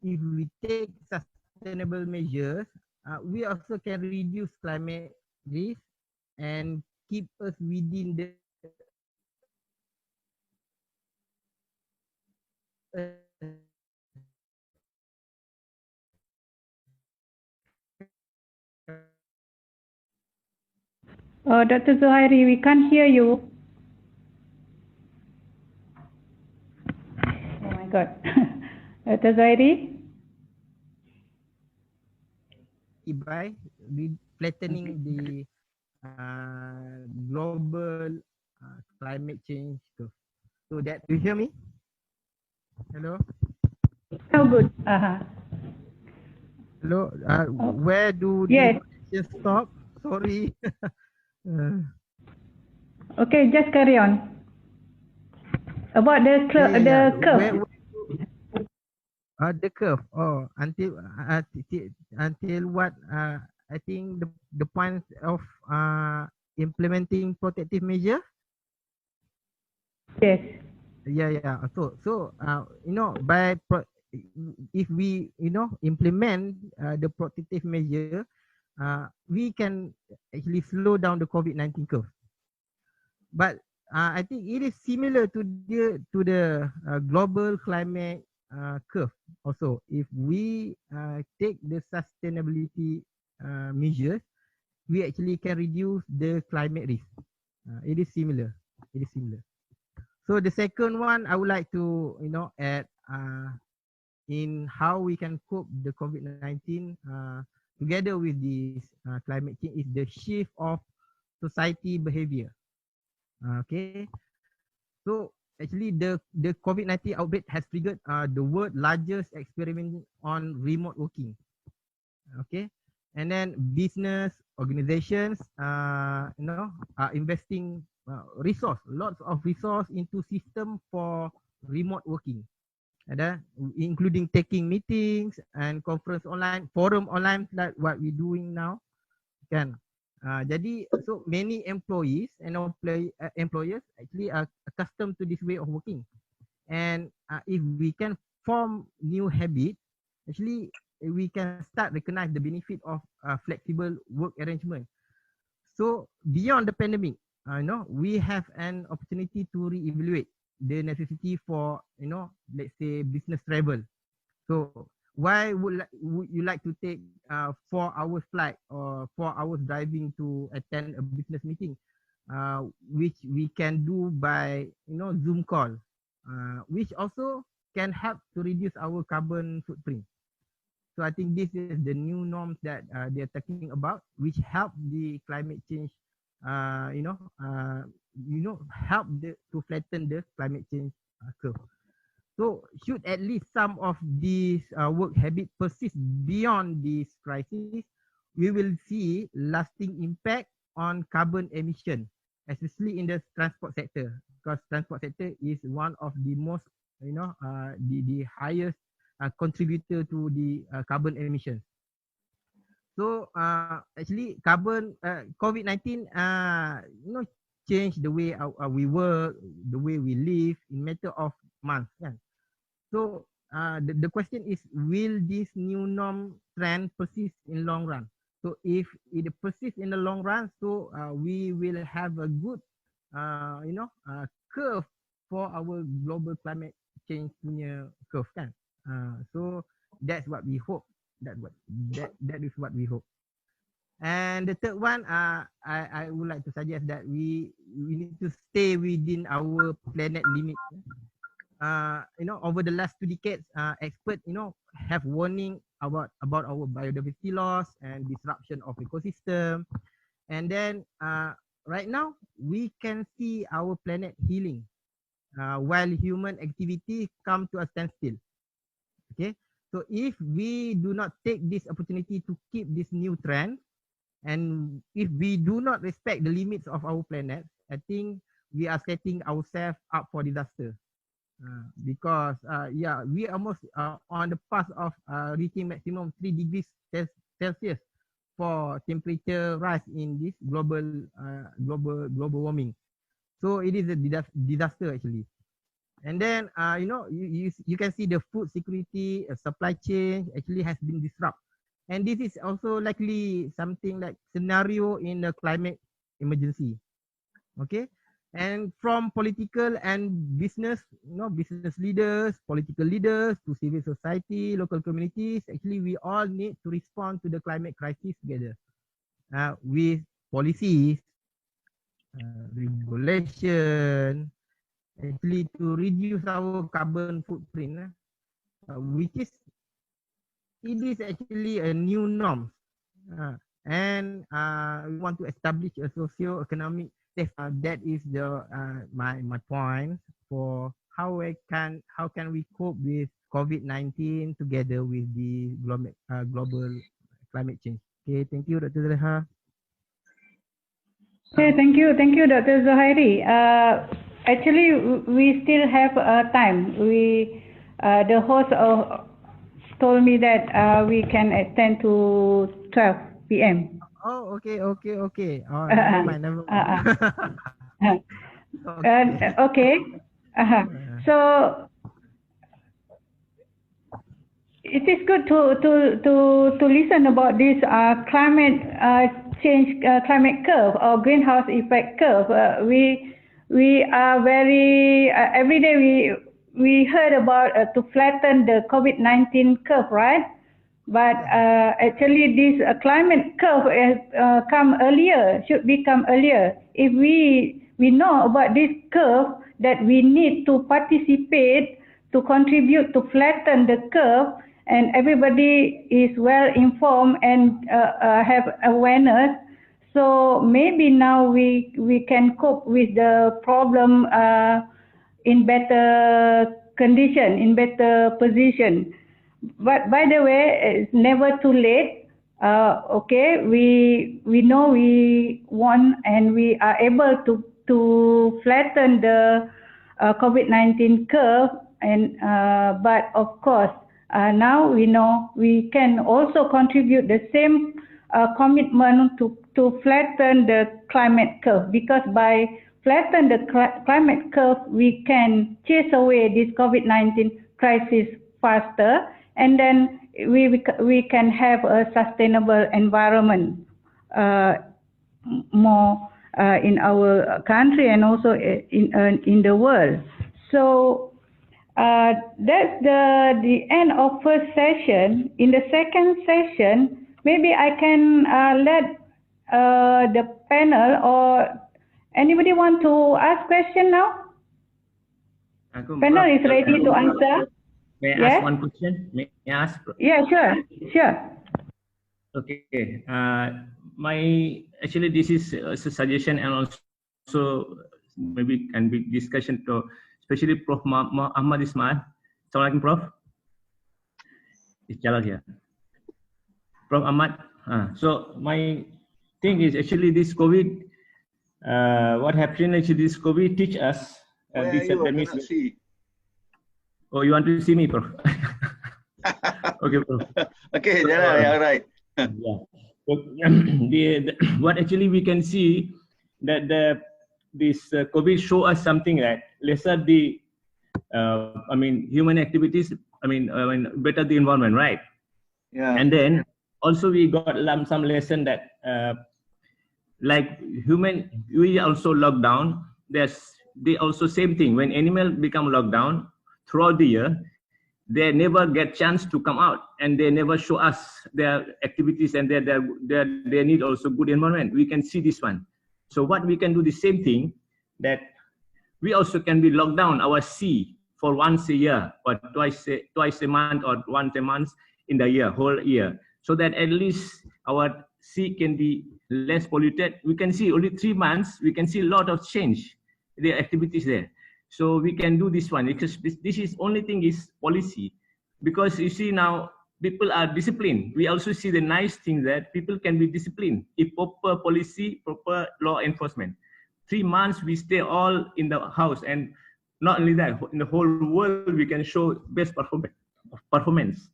we take sustainable measures, we also can reduce climate risk and keep us within the Dr. Zuhairi, we can't hear you. Oh my God. Dr. Zuhairi? by flattening the global climate change curve. So that, do you hear me? Hello? Oh, good. Hello? Where do Yes. the stop? Sorry. Okay, just carry on. About the curve. The curve. Oh, until what? I think the point of implementing protective measure. Yes. Yeah. So if we implement the protective measure, we can actually slow down the COVID-19 curve. But I think it is similar to the global climate curve also. If we take the sustainability measures, we actually can reduce the climate risk. It is similar. So the second one I would like to add in how we can cope the COVID-19 together with this climate change is the shift of society behavior. Okay, so actually the COVID-19 outbreak has triggered the world's largest experiment on remote working. Okay, and then business organizations are investing lots of resource into system for remote working, including taking meetings and conference online, forum online like what we're doing now, kan. Jadi so many employees and employers actually are accustomed to this way of working, and if we can form new habit, actually we can start recognize the benefit of flexible work arrangement. So beyond the pandemic, we have an opportunity to reevaluate the necessity for let's say business travel. So why would you like to take 4 hours flight or 4 hours driving to attend a business meeting, which we can do by Zoom call, which also can help to reduce our carbon footprint. So I think this is the new norms that they're talking about, which help the climate change, help to flatten the climate change curve. So should at least some of these work habits persist beyond this crisis, we will see lasting impact on carbon emission, especially in the transport sector, because transport sector is one of the most, the highest contributor to the carbon emissions. So actually, COVID-19, changed the way we work, the way we live in matter of months. Kan? So the question is, will this new norm trend persist in long run? So if it persists in the long run, so we will have a good, curve for our global climate change punya curve, kan? So that's what we hope. That is what we hope. And the third one, I would like to suggest that we need to stay within our planet limit. Over the last 2 decades, experts, have warning about our biodiversity loss and disruption of ecosystem. And then right now, we can see our planet healing while human activity come to a standstill. Okay, so if we do not take this opportunity to keep this new trend, and if we do not respect the limits of our planet, I think we are setting ourselves up for disaster. Because we are almost on the path of reaching maximum 3 degrees Celsius for temperature rise in this global warming. So it is a disaster actually. And then you can see the food security, supply chain actually has been disrupted. And this is also likely something like scenario in a climate emergency. Okay. And from political and business, business leaders, political leaders, to civil society, local communities, actually we all need to respond to the climate crisis together with policies, regulation, actually to reduce our carbon footprint, which is, it is actually a new norm. And we want to establish a socio-economic. That is the my point for how can we cope with COVID-19 together with the global climate change. Okay, thank you, Dr. Zaleha. Okay, thank you, Dr. Zuhairi. Actually, we still have time. The host told me that we can attend to 12 p.m. Oh, okay. Never mind. Okay. So it is good to listen about this climate change, climate curve or greenhouse effect curve. We are very every day we heard about to flatten the COVID-19 curve, right? But actually, this climate curve has should become earlier. If we know about this curve, that we need to participate to contribute to flatten the curve, and everybody is well informed and have awareness. So maybe now we can cope with the problem in better condition, in better position. But by the way, it's never too late. Okay, we know we want and we are able to flatten the COVID-19 curve, and but of course now we know we can also contribute the same commitment to flatten the climate curve, because by flatten the climate curve we can chase away this COVID-19 crisis faster, and then we can have a sustainable environment more in our country and also in the world. So that's the end of first session. In the second session, maybe I can let the panel or anybody want to ask question now? Panel is ready to answer. May I Yes? ask one question? May I ask? Yeah, sure, sure. Okay. Actually this is a suggestion and also maybe can be discussion to especially Prof. Ahmad Ismail. Assalamualaikum, Prof. It's Jalal here. Prof. Ahmad. So my thing is actually this COVID. What happened actually? This COVID teach us. Where This are you? I that means. cannot see. Oh, you want to see me, Prof? Okay, Prof. Okay, Jalal, yeah, right. Yeah. So, what actually we can see that this COVID show us something that lesser the human activities. Better the environment, right? Yeah. And then also we got some lesson that like human, we also locked down. They also same thing when animal become locked down throughout the year. They never get chance to come out, and they never show us their activities and they need also good environment. We can see this one. So what we can do the same thing, that we also can be locked down our sea for once a year or twice a month or once a month in the year, whole year, so that at least our sea can be less polluted. We can see only 3 months, we can see a lot of change, the activities there. So we can do this one because this is only thing is policy, because you see now people are disciplined. We also see the nice thing that people can be disciplined if proper policy, proper law enforcement. 3 months we stay all in the house, and not only that, in the whole world we can show best performance.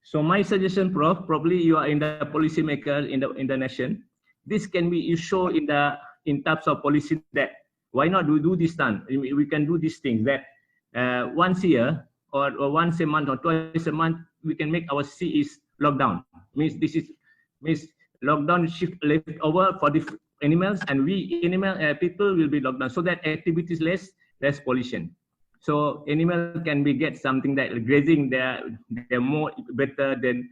So my suggestion, Prof, probably you are in the policy maker in the nation. This can be you show in terms of policy that why not we do this time? We can do these things that once a year or once a month or twice a month we can make our CEs lockdown. Means lockdown shift left over for the animals, and we animal people will be locked down so that activities less pollution. So animal can be get something that grazing they're more better than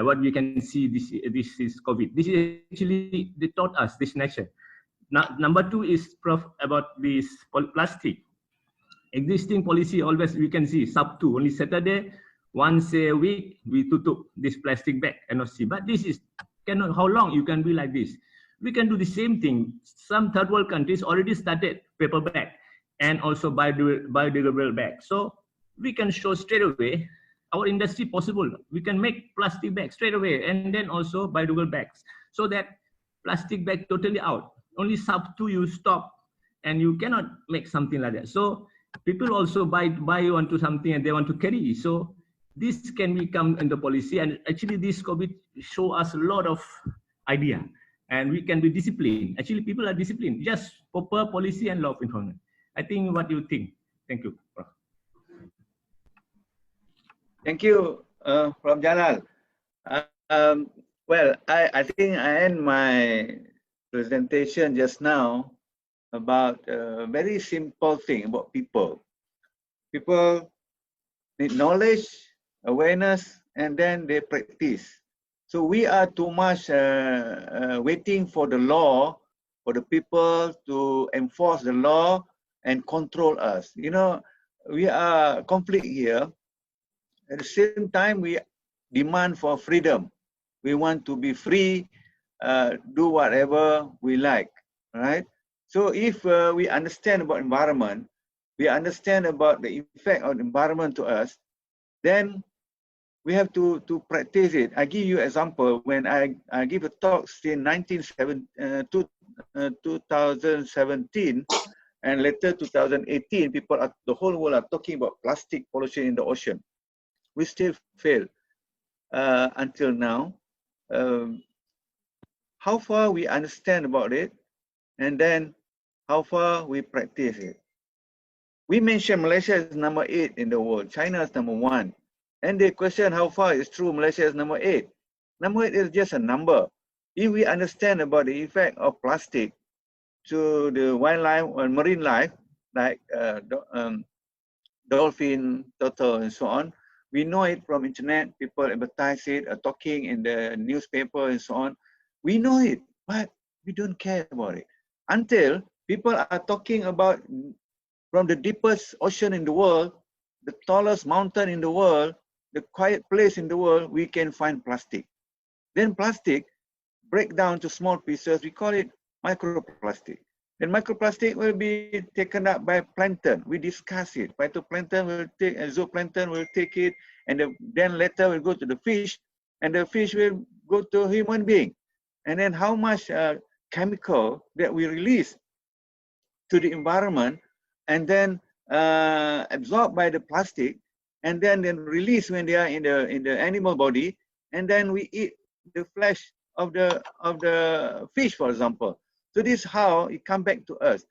what we can see. This is COVID. This is actually they taught us this nation. Now, number 2 is, Prof, about this plastic. Existing policy always we can see sub 2 only Saturday once a week we tutup this plastic bag cannot see. But this is cannot. How long you can be like this? We can do the same thing. Some third world countries already started paper bag and also biodegradable bag. So we can show straight away our industry possible. We can make plastic bags straight away and then also biodegradable bags, so that plastic bag totally out. Only sub 2 you stop, and you cannot make something like that. So people also buy onto something and they want to carry. So this can become in the policy, and actually this COVID show us a lot of idea, and we can be disciplined. Actually, people are disciplined, just proper policy and law enforcement. I think what you think. Thank you, Prof. Thank you, Prof. Jalal. Well, I think I end my presentation just now about a very simple thing about people. People need knowledge, awareness, and then they practice. So we are too much waiting for the law, for the people to enforce the law and control us. You know, we are conflict here. At the same time, we demand for freedom. We want to be free, do whatever we like, right? So if we understand about environment, we understand about the effect of the environment to us, then we have to practice it. I give you an example. When I give a talk in 2017 and later 2018, the whole world are talking about plastic pollution in the ocean. We still fail until now. How far we understand about it, and then how far we practice it. We mentioned Malaysia is number 8 in the world. China is number 1. And the question how far is true Malaysia is number 8. Number 8 is just a number. If we understand about the effect of plastic to the wildlife or marine life, like dolphin, turtle, and so on, we know it from internet. People advertise it, talking in the newspaper and so on. We know it, but we don't care about it until people are talking about from the deepest ocean in the world. the tallest mountain in the world, the quiet place in the world, we can find plastic. Then plastic break down to small pieces. We call it microplastic. Then microplastic will be taken up by plankton. We discuss it. Phytoplankton will take, and zooplankton will take it, and then later will go to the fish, and the fish will go to human being. And then how much chemical that we release to the environment, and then absorbed by the plastic, and then released when they are in the animal body, and then we eat the flesh of the fish, for example. So this is how it comes back to us.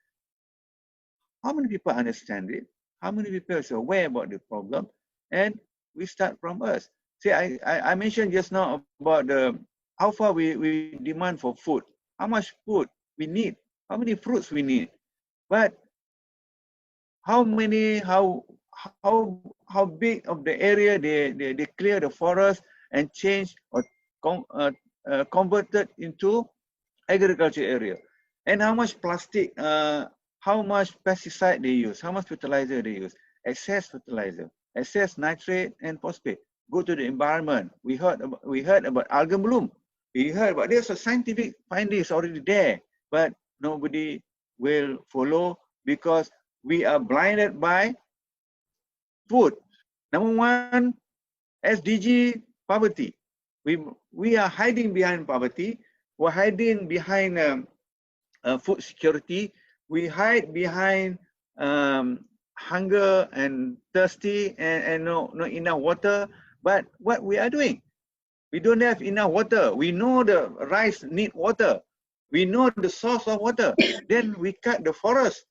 How many people understand it? How many people are aware about the problem? And we start from us. See, I mentioned just now about how far we demand for food, how much food we need, how many fruits we need, but how big of the area they clear the forest and change or converted into agriculture area, and how much plastic, how much pesticide they use, how much fertilizer they use, excess fertilizer, excess nitrate and phosphate go to the environment. We heard about algal bloom. We heard about there's a scientific findings already there, but nobody will follow because we are blinded by food. Number one, SDG, poverty. We are hiding behind poverty. We're hiding behind food security. We hide behind hunger and thirsty and no enough water. But what we are doing, we don't have enough water. We know the rice need water. We know the source of water. Then we cut the forest.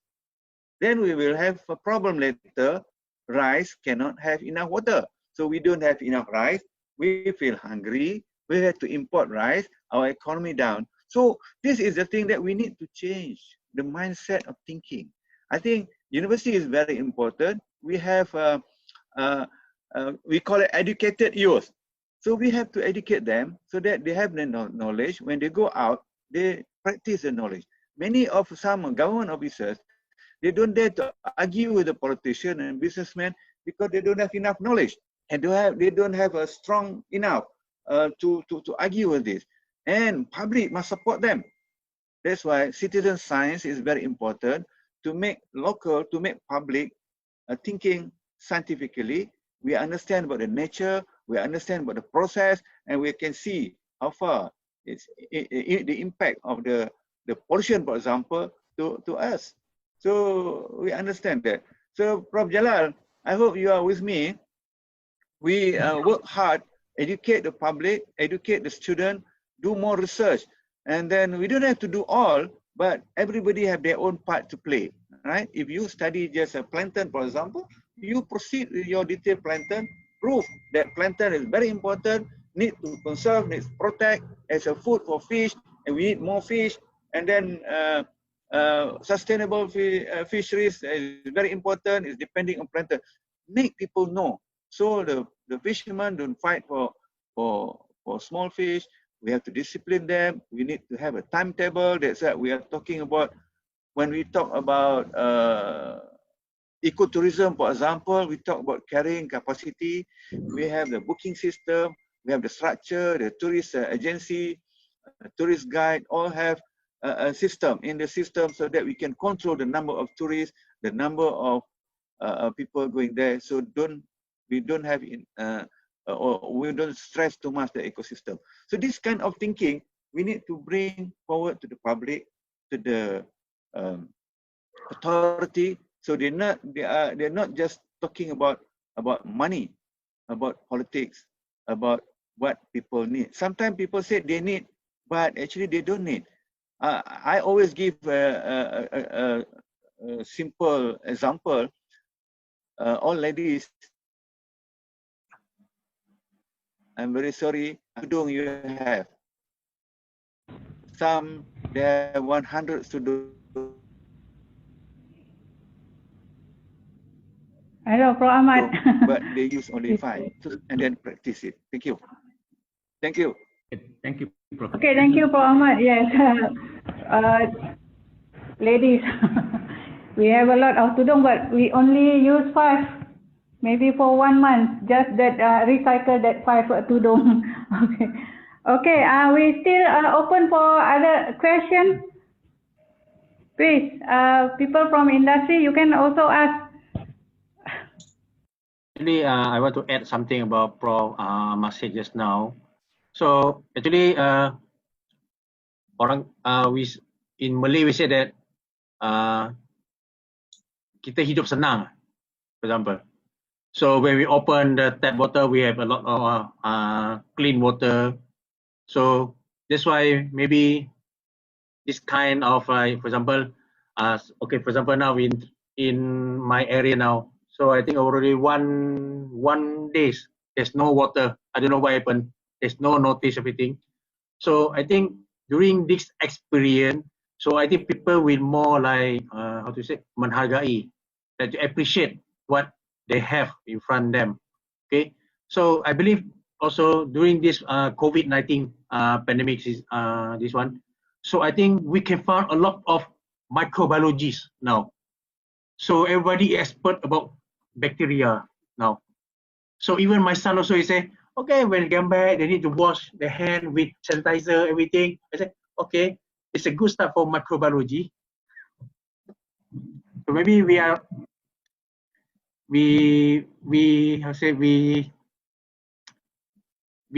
Then we will have a problem later. Rice cannot have enough water. So we don't have enough rice. We feel hungry. We have to import rice. Our economy down. So this is the thing that we need to change, the mindset of thinking. I think university is very important. We have, we call it educated youth. So we have to educate them so that they have the knowledge. When they go out, they practice the knowledge. Many of some government officers, they don't dare to argue with the politician and businessmen because they don't have enough knowledge, and they don't have a strong enough to argue with this. And public must support them. That's why citizen science is very important to make local, to make public thinking scientifically. We understand about the nature, we understand about the process, and we can see how far it's the impact of the pollution, for example, to us. So we understand that. So Prof. Jalal, I hope you are with me. We work hard, educate the public, educate the student, do more research. And then we don't have to do all, but everybody have their own part to play, right? If you study just a plankton, for example, you proceed with your detailed plankton, prove that plankton is very important, need to conserve, need to protect as a food for fish, and we need more fish. And then sustainable fisheries is very important, is depending on plankton. Make people know. So the fishermen don't fight for small fish. We have to discipline them. We need to have a timetable. That's what we are talking about. When we talk about ecotourism, for example, we talk about carrying capacity. We have the booking system. We have the structure, the tourist agency, tourist guide, all have a system in the system so that we can control the number of tourists, the number of people going there. So we don't have or we don't stress too much the ecosystem. So this kind of thinking we need to bring forward to the public, to the authority. So they're not just talking about money, about politics, about what people need. Sometimes people say they need, but actually they don't need. I always give a simple example. All ladies, I'm very sorry, tudung you have. Some, they have 100 tudung. Hello, Prof. Ahmad. But they use only 5 and then practice it. Thank you. Thank you. Thank you, Prof. Okay, thank you, Prof. Ahmad. Yes. Ladies, we have a lot of tudung, but we only use 5. Maybe for 1 month, just that recycle that 5 tudung. Okay. Okay, we still open for other questions. Please, people from industry, you can also ask. Actually, I want to add something about Prof. Masih just now. So actually, in Malay we say that kita hidup senang, for example. So when we open the tap water, we have a lot of clean water. So that's why maybe this kind of for example, okay, for example now in my area now, so I think already one days there's no water. I don't know what happened. There's no notice everything. So I think during this experience, so I think people will more like how to say menghargai, that to appreciate what they have in front of them. Okay, so I believe also during this COVID-19 pandemic is this one. So I think we can find a lot of microbiologists now. So everybody expert about bacteria now. So even my son also he say, okay, when they come back, they need to wash their hand with sanitizer, everything. I said, okay, it's a good start for microbiology. So maybe we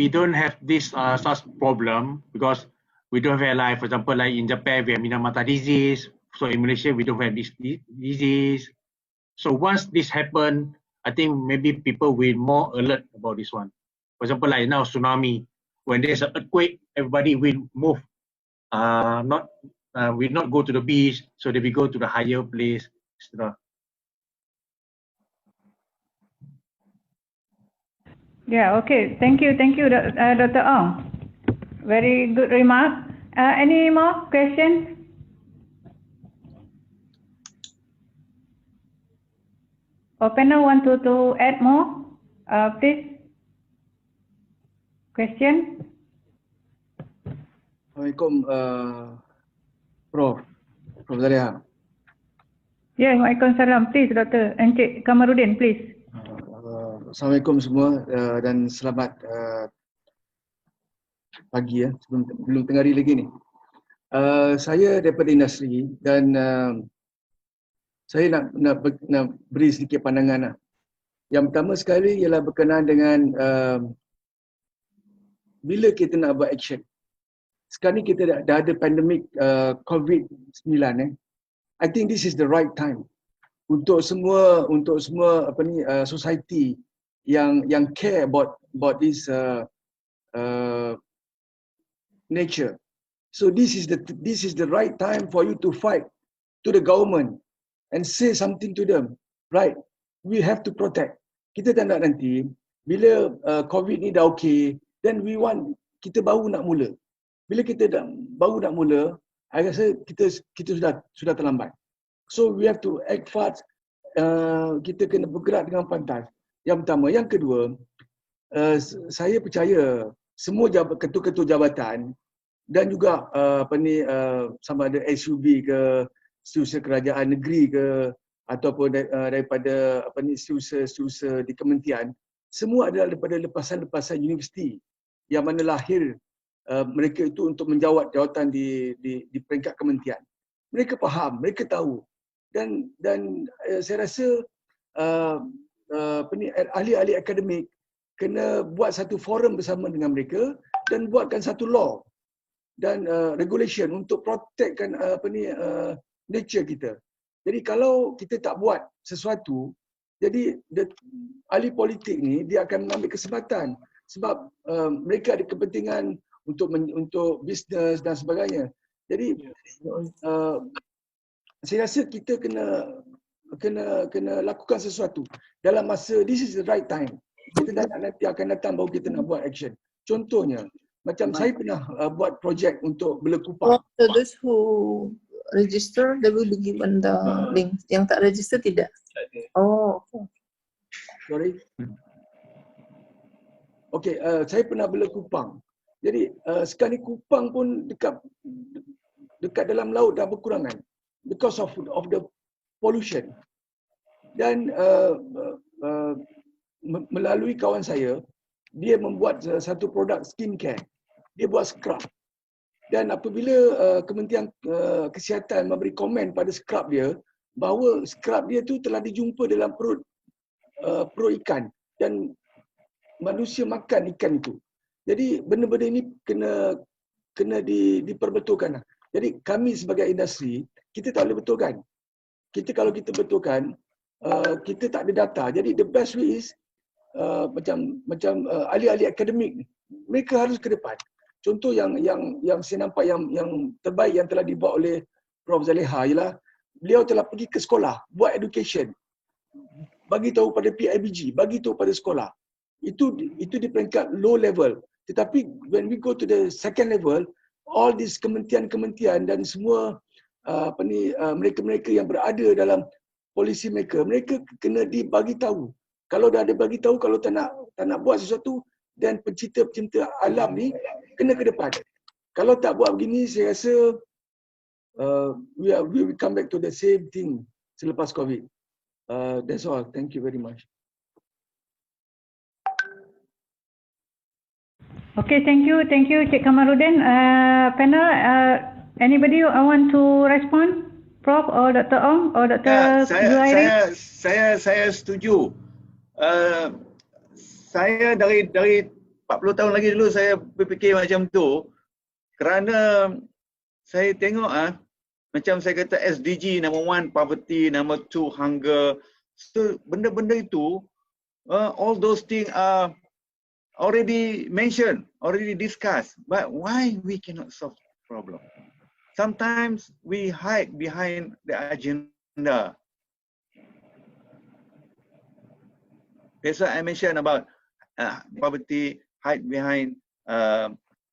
don't have this such problem because we don't have like, for example, like in Japan, we have Minamata disease. So in Malaysia, we don't have this disease. So once this happen, I think maybe people will more alert about this one. For example, like now tsunami, when there's an earthquake, everybody will move. Will not go to the beach, so they will go to the higher place, etc. Yeah, okay. Thank you, Dr. Ong. Very good remark. Any more questions? Or panel want to add more? Please. Question? Assalamualaikum, Prof. Zalia. Yeah, Waalaikumsalam. Please, Dr. Encik Kamarudin, please. Assalamualaikum semua dan selamat pagi ya. Belum tengah hari lagi ni. Saya daripada industri dan saya nak beri sedikit pandangan lah. Yang pertama sekali ialah berkenaan dengan bila kita nak buat action. Sekarang ni kita dah ada pandemik COVID-19 I think this is the right time untuk semua society yang care about this nature. So this is the right time for you to fight to the government and say something to them. Right, we have to protect. Kita tak nak nanti bila COVID ni dah okay, then kita baru nak mula. Bila kita baru nak mula, saya rasa kita sudah terlambat. So we have to act fast. Kita kena bergerak dengan pantas. Yang pertama, yang kedua, saya percaya semua ketua-ketua jabatan dan juga sama ada SUB ke, setiausaha kerajaan negeri ke, ataupun daripada setiausaha di kementerian, semua adalah daripada lepasan-lepasan universiti yang mana lahir mereka itu untuk menjawat jawatan di peringkat kementerian. Mereka faham, mereka tahu, dan saya rasa ahli-ahli akademik kena buat satu forum bersama dengan mereka dan buatkan satu law dan regulation untuk protectkan nature kita. Jadi kalau kita tak buat sesuatu, jadi ahli politik ni dia akan mengambil kesempatan sebab mereka ada kepentingan untuk bisnes dan sebagainya. Jadi saya rasa kita kena lakukan sesuatu dalam masa, this is the right time. Kita nanti akan datang baru kita nak buat action. Contohnya macam saya pernah buat projek untuk Bela Kupang. So those who register, they will be given the link. Yang tak register tidak. Oh, okay. Sorry. Okay, saya pernah Bela Kupang. Jadi sekarang ni Kupang pun dekat dalam laut dah berkurangan because of the pollution. Dan melalui kawan saya, dia membuat satu produk skincare. Dia buat scrub. Dan apabila Kementerian Kesihatan memberi komen pada scrub dia, bahawa scrub dia tu telah dijumpa dalam perut ikan dan manusia makan ikan itu. Jadi benda-benda ini kena diperbetulkan. Jadi kami sebagai industri, kita tak boleh betulkan. Kalau kita betulkan, kita tak ada data. Jadi the best way is macam ahli-ahli akademik, mereka harus ke depan. Contoh yang saya nampak yang terbaik yang telah dibuat oleh Prof Zaleha ialah beliau telah pergi ke sekolah, buat education, bagi tahu pada PIBG, bagi tahu pada sekolah. Itu di peringkat low level. Tetapi when we go to the second level, all these kementerian dan semua mereka-mereka yang berada dalam polisi mereka kena dibagi tahu. Kalau dah ada bagi tahu, kalau tak nak buat sesuatu, dan pencinta alam ni kena ke depan. Kalau tak buat begini, saya rasa we will come back to the same thing selepas COVID. That's all. Thank you very much. Okay, thank you, Cik Kamarudin. Panel, anybody want to respond? Prof or Dr. Ong or Dr. Zuhairi? Saya setuju. Saya dari 40 tahun lagi dulu saya berfikir macam tu, kerana saya tengok macam saya kata SDG number 1 poverty, number 2 hunger. So benda-benda itu all those things are already mentioned, already discussed, but why we cannot solve the problem? Sometimes we hide behind the agenda. That's why I mentioned about poverty, hide behind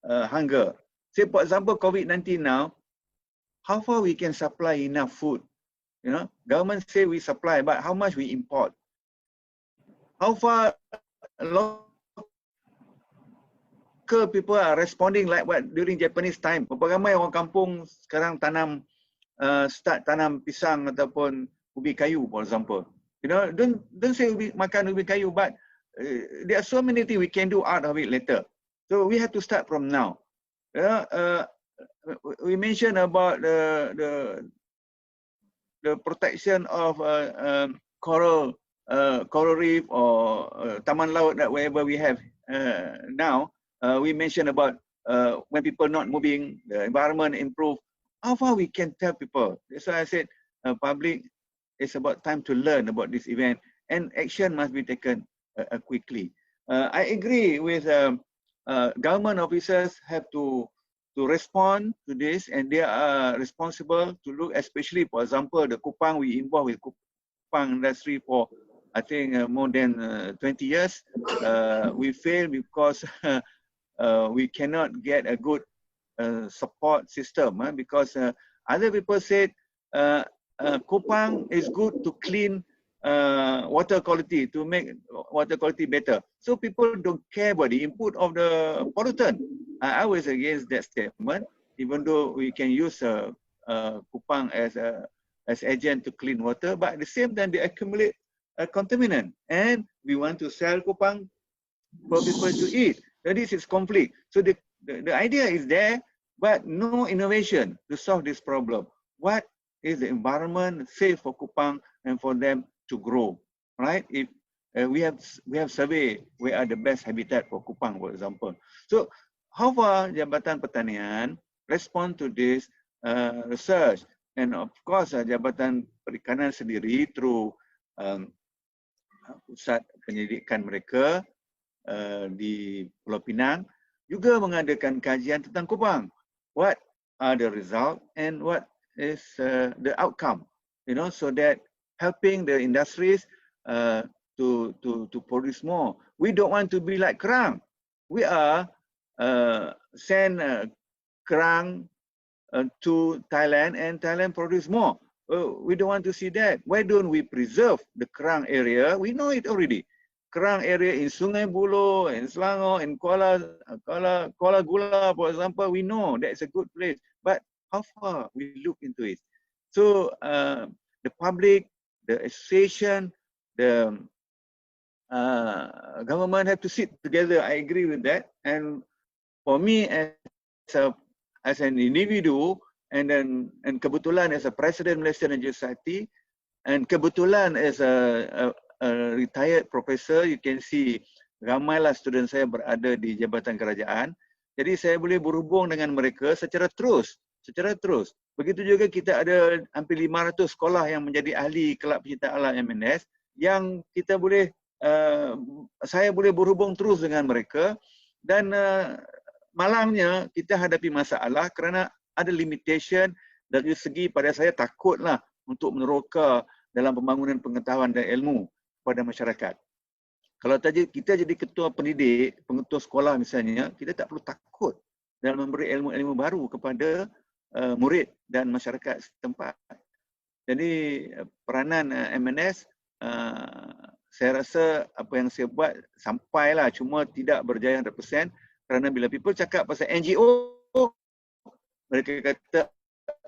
hunger. Say for example, COVID-19 now, how far we can supply enough food? You know, government say we supply, but how much we import? How far local people are responding like what during Japanese time? Berapa ramai orang kampung sekarang start tanam pisang ataupun ubi kayu, for example. You know, don't say makan ubi kayu, but there are so many things we can do out of it later. So we have to start from now. We mentioned about the protection of coral reef or taman laut, that wherever we have now. We mentioned about when people not moving, the environment improve. How far we can tell people? That's why I said public, it's about time to learn about this event, and action must be taken quickly. I agree with government officers have to respond to this, and they are responsible to look, especially for example the Kupang. We involved with Kupang industry for I think more than 20 years. We failed because we cannot get a good support system because other people said Kupang is good to clean water quality, to make water quality better. So people don't care about the input of the pollutant. I was against that statement, even though we can use Kupang as agent to clean water, but at the same time they accumulate a contaminant, and we want to sell Kupang for people to eat. So this is conflict. So the idea is there, but no innovation to solve this problem. What is the environment safe for Kupang and for them to grow, right? If we have survey where are the best habitat for Kupang, for example. So how far Jabatan Pertanian respond to this research? And of course Jabatan Perikanan sendiri through pusat penyelidikan mereka di Pulau Pinang juga mengadakan kajian tentang Kupang. What are the result and what is the outcome? You know, so that helping the industries to produce more. We don't want to be like kerang. We are send kerang to Thailand, and Thailand produce more. We don't want to see that. Why don't we preserve the kerang area? We know it already. Kerang area in Sungai Buloh, in Selangor, in Kuala Gula, for example, we know that's a good place. But how far we look into it? So the public, the association, the government have to sit together. I agree with that. And for me as an individual, and kebetulan as a president Malaysian Religious Society, and kebetulan as a retired professor, you can see ramailah student saya berada di jabatan kerajaan. Jadi saya boleh berhubung dengan mereka secara terus. Begitu juga kita ada hampir 500 sekolah yang menjadi ahli kelab pencipta alam MNS yang kita boleh saya boleh berhubung terus dengan mereka, dan malangnya kita hadapi masalah kerana ada limitation dari segi pada saya takutlah untuk meneroka dalam pembangunan pengetahuan dan ilmu kepada masyarakat. Kalau kita jadi ketua pendidik, pengetua sekolah misalnya, kita tak perlu takut dalam memberi ilmu-ilmu baru kepada murid dan masyarakat setempat. Jadi peranan MNS, saya rasa apa yang saya buat sampailah, cuma tidak berjaya 100%, kerana bila people cakap pasal NGO, mereka kata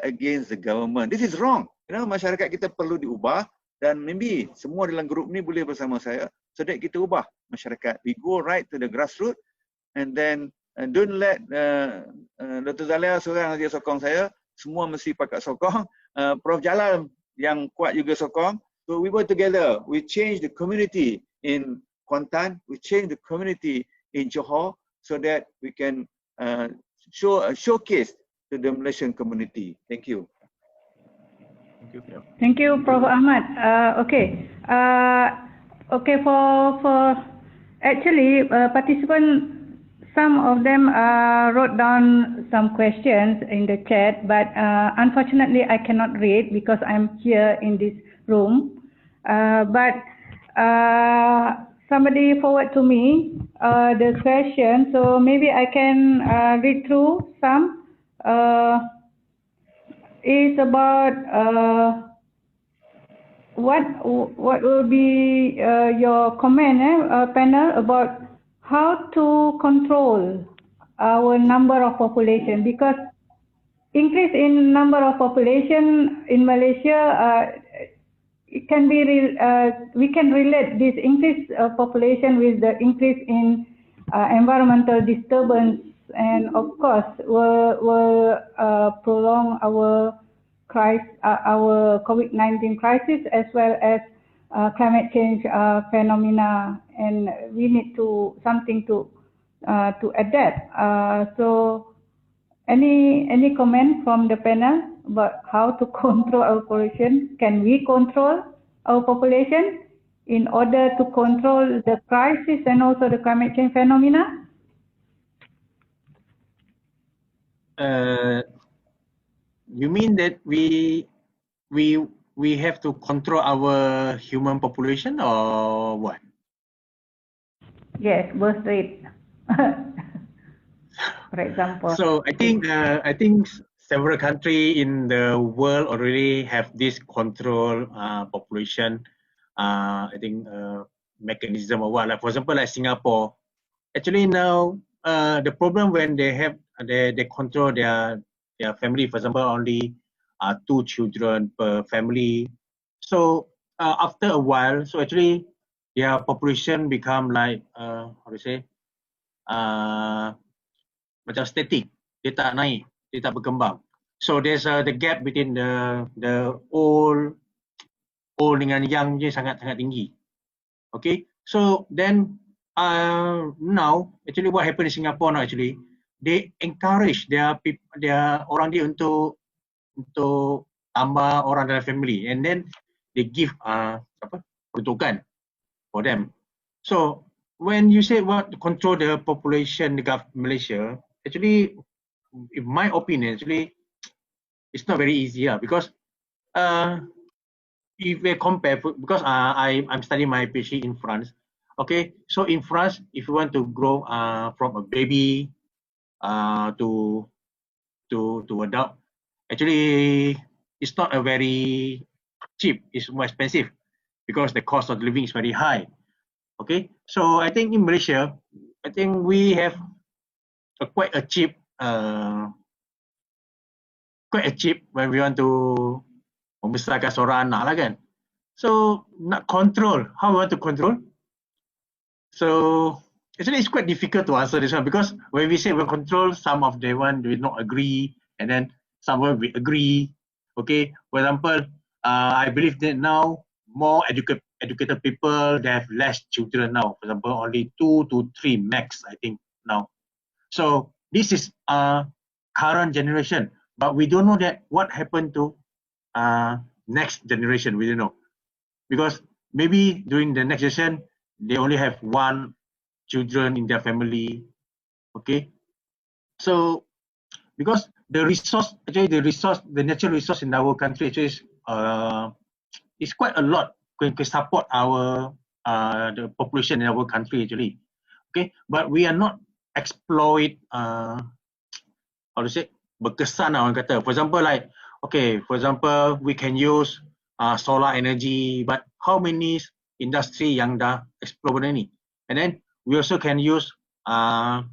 against the government. This is wrong. Masyarakat kita perlu diubah, dan maybe semua dalam grup ni boleh bersama saya so that kita ubah masyarakat. We go right to the grassroots, and then don't let Dr. Zalia seorang saja sokong saya, semua mesti pakat sokong. Prof Jalal yang kuat juga sokong. So we work together. We change the community in Kuantan, we change the community in Johor, so that we can showcase to the Malaysian community. Thank you. Thank you, Prof. Ahmad. Okay. Okay, for actually participants, some of them wrote down some questions in the chat, but unfortunately I cannot read because I'm here in this room. But somebody forward to me the question, so maybe I can read through some. Is about what will be your comment, panel, about how to control our number of population, because increase in number of population in Malaysia, it can be we can relate this increase of population with the increase in environmental disturbance, and of course will prolong our COVID-19 crisis, as well as climate change phenomena, and we need to something to adapt. So any comment from the panel about how to control our population? Can we control our population in order to control the crisis and also the climate change phenomena? You mean that we have to control our human population, or what? Yes, birth rate, for example. So I think several countries in the world already have this control population. I think mechanism or what. Like for example, like Singapore. Actually now the problem when they have they control their family. For example, only 2 children per family. So after a while, so actually their population become like how to say, macam static. Dia tak naik, dia tak berkembang. So there's the gap between the old dengan young je sangat tinggi. Okay, so then now actually what happened in Singapore now, actually they encourage their orang dia untuk tambah orang dalam family, and then they give peruntukan for them. So when you say what to control the population, the government Malaysia, actually in my opinion, actually it's not very easy because if we compare, because I'm studying my PhD in France. Okay, so in France, if you want to grow from a baby to adult, actually it's not a very cheap. It's more expensive because the cost of living is very high. Okay, so I think in Malaysia, I think we have quite a cheap when we want to membesarkan seorang anak lah kan. So nak control, how we want to control? So actually, it's quite difficult to answer this one because when we say we control, some of the one do not agree, and then some will we agree. Okay, for example, I believe that now more educated people, they have less children now. For example, only 2 to 3 max, I think now. So this is current generation, but we don't know that what happened to next generation. We don't know because maybe during the next generation they only have one children in their family. Okay, so because the resource, actually the natural resource in our country actually is quite a lot can support our the population in our country actually. Okay, but we are not exploit how to say, berkesan lah orang kata. For example, like, okay, for example, we can use solar energy, but how many industry yang dah explore benda ni? And then we also can use orang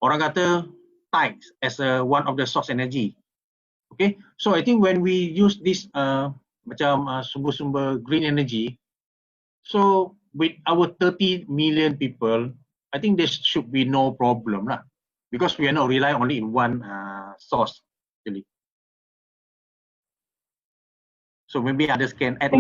kata tides as one of the source energy. Okay, so I think when we use this macam sumber-sumber green energy, so with our 30 million people, I think there should be no problem lah, because we are not relying only in one source actually. So maybe others can add.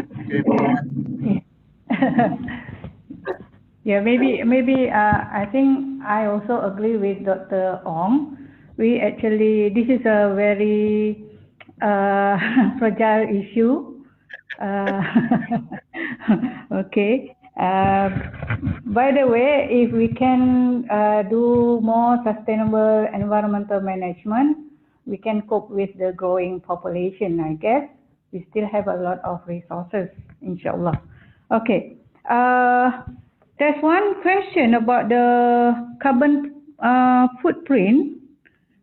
Yeah, maybe I think I also agree with Dr. Ong. We actually, this is a very fragile issue. Okay. By the way, if we can do more sustainable environmental management, we can cope with the growing population, I guess. We still have a lot of resources, inshallah. Okay. There's one question about the carbon footprint.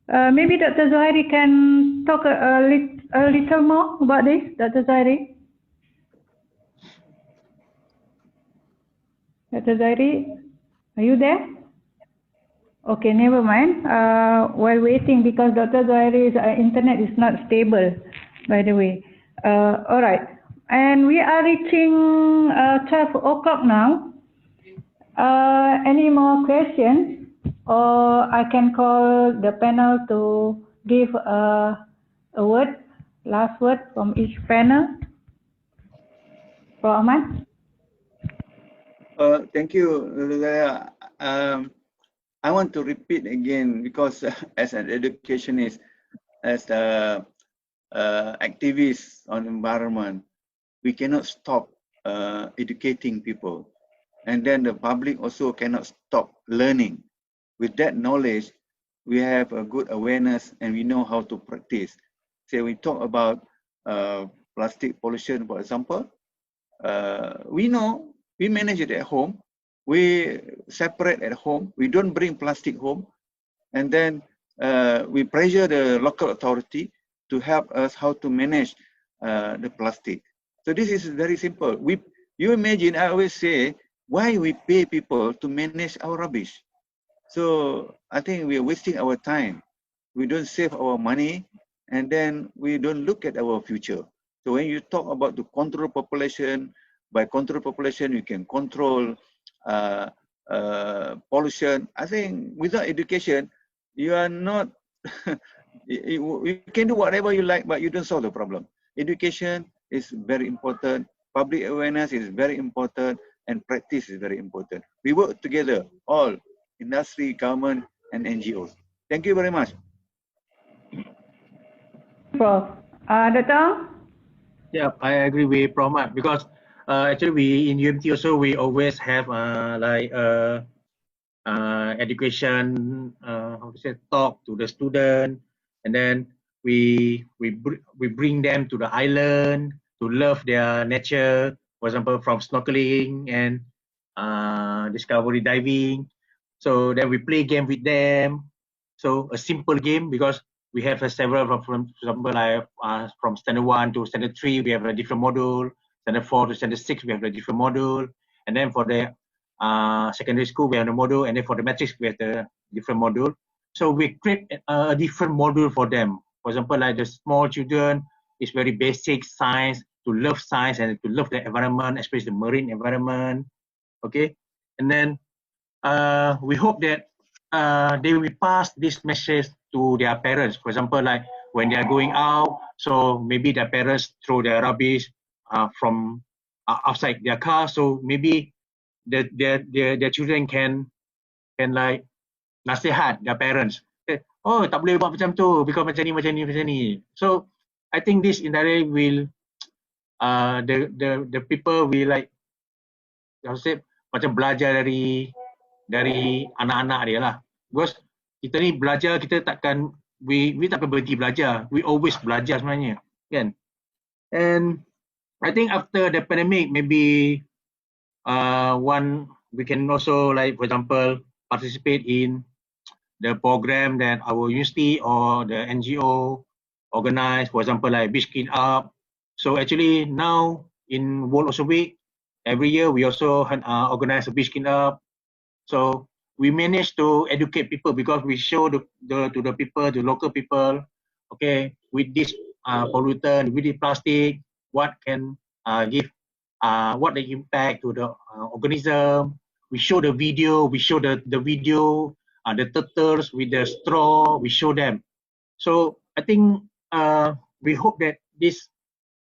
Maybe Dr. Zuhairi can talk a little more about this, Dr. Zuhairi. Dr. Zuhairi, are you there? Okay, never mind. While waiting, because Dr. Zuhairi's internet is not stable, by the way. All right, and we are reaching 12 o'clock now. Any more questions? Or I can call the panel to give a word, last word from each panel. Prof. Ahmad? Thank you, Luzaya. I want to repeat again because as an educationist, as a activist on environment, we cannot stop educating people, and then the public also cannot stop learning. With that knowledge, we have a good awareness and we know how to practice. So we talk about plastic pollution, for example. We know we manage it at home. We separate at home. We don't bring plastic home, and then we pressure the local authority to help us how to manage the plastic. So this is very simple. You imagine, I always say, why we pay people to manage our rubbish? So I think we are wasting our time. We don't save our money, and then we don't look at our future. So when you talk about the control population, by control population, you can control pollution. I think without education, you are not, you can do whatever you like, but you don't solve the problem. Education is very important. Public awareness is very important, and practice is very important. We work together, all industry, government, and NGOs. Thank you very much. Prof. Dr. Yeah, I agree with Prof. Mat, because actually we in UMT also we always have education how to say, talk to the student, and then we bring them to the island to love their nature, for example from snorkeling and discovery diving. So then we play game with them, so a simple game, because we have several from example like from standard 1 to standard 3 we have a different module, standard 4 to standard 6 we have a different module, and then for the secondary school we have a module, and then for the matrix we have the different module. So we create a different module for them. For example, like the small children, it's very basic science, to love science and to love the environment, especially the marine environment. Okay, and then we hope that they will pass this message to their parents. For example, like when they are going out, so maybe their parents throw their rubbish from outside their car, so maybe their children can like nasihat their parents. Oh, tak boleh buat macam tu, because macam ni. So I think this indirectly will the people will like, how to say, macam belajar dari anak-anak dia lah. Because kita ni belajar, kita takkan we takkan berhenti belajar. We always belajar sebenarnya, kan? And I think after the pandemic, maybe we can also, like, for example, participate in the program that our university or the NGO organize, for example, like beach clean up. So actually now in World Ocean Week, every year we also organize a beach clean up. So we manage to educate people, because we show to the people, the local people, okay, with this pollutant, with the plastic, what can give, what the impact to the organism. We show the video, the video, the turtles with the straw, we show them. So I think we hope that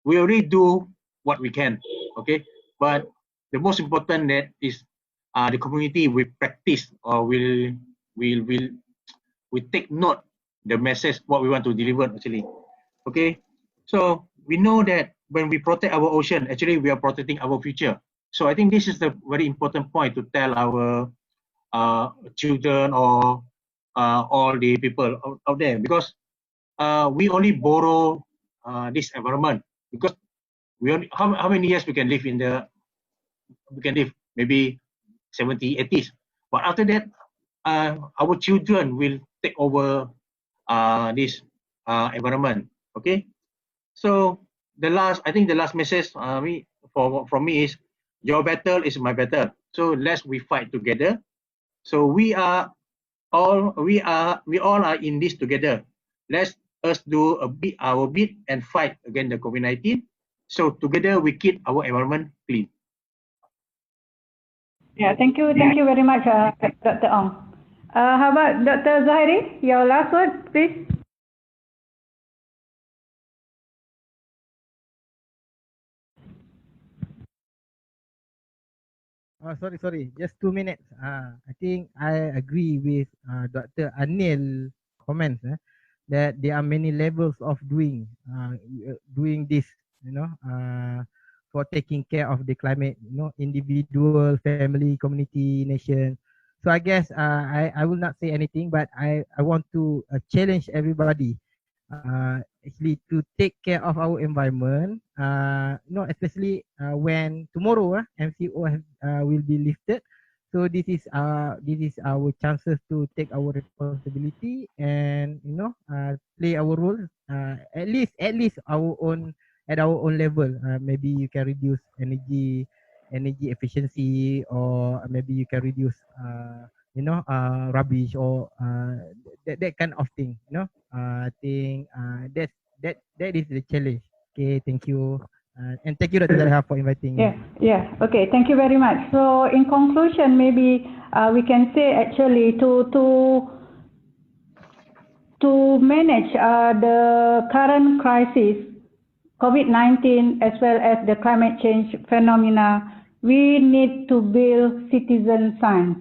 we already do what we can, okay? But the most important that is the community will practice, or will take note the message what we want to deliver actually, okay? So we know that when we protect our ocean, actually we are protecting our future. So I think this is the very important point to tell our children or all the people out there, because we only borrow this environment, because we only, how many years we can live maybe 70, 80s, but after that our children will take over this environment, okay? So I think the last message from me is, your battle is my battle, so we fight together. So we all are in this together. Let us do our bit and fight against the COVID-19. So together we keep our environment clean. Yeah, thank you very much, Dr. Ong. How about Dr. Zahiri? Your last word, please. Sorry. Just 2 minutes. I think I agree with Dr. Anil comments that there are many levels of doing this, for taking care of the climate, individual, family, community, nation. So I guess I will not say anything, but I want to challenge everybody actually to take care of our environment, especially when tomorrow MCO will be lifted. So this is our chances to take our responsibility and play our role, at least our own level. Maybe you can reduce energy efficiency, or maybe you can reduce rubbish, or that kind of thing. I think that is the challenge. Okay, thank you. And thank you, Dr. Zahra, for inviting me. Yeah. Okay, thank you very much. So in conclusion, maybe we can say actually to manage the current crisis, COVID-19, as well as the climate change phenomena, we need to build citizen science,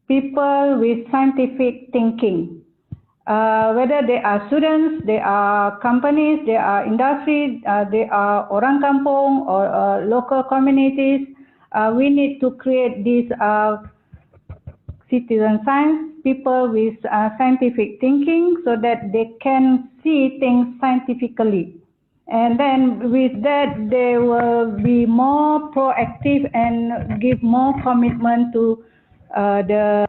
people with scientific thinking. Whether they are students, they are companies, they are industry, they are orang kampung or local communities, we need to create these citizen science, people with scientific thinking, so that they can see things scientifically. And then with that, they will be more proactive and give more commitment to the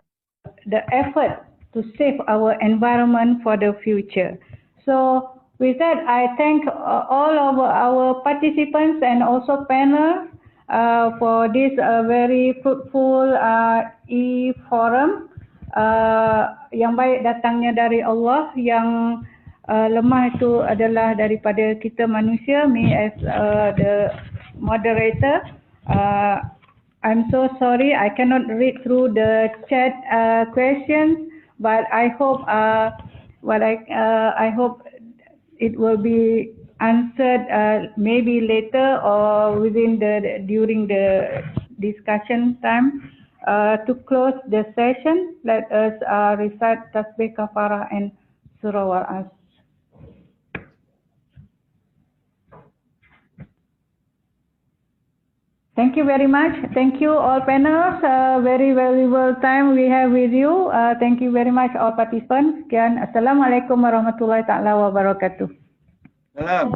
effort to save our environment for the future. So with that, I thank all of our participants and also panel for this very fruitful e-forum. Yang baik datangnya dari Allah, yang lemah itu adalah daripada kita manusia. Me as the moderator, I'm so sorry I cannot read through the chat questions, but I hope I hope it will be answered maybe later or during the discussion time. To close the session, let us recite Tasbih Kafarah and Surah Al-Asr. Thank you very much. Thank you all panels. Very valuable time we have with you. Thank you very much all participants. Sekian. Assalamualaikum warahmatullahi taala wabarakatuh. Salam.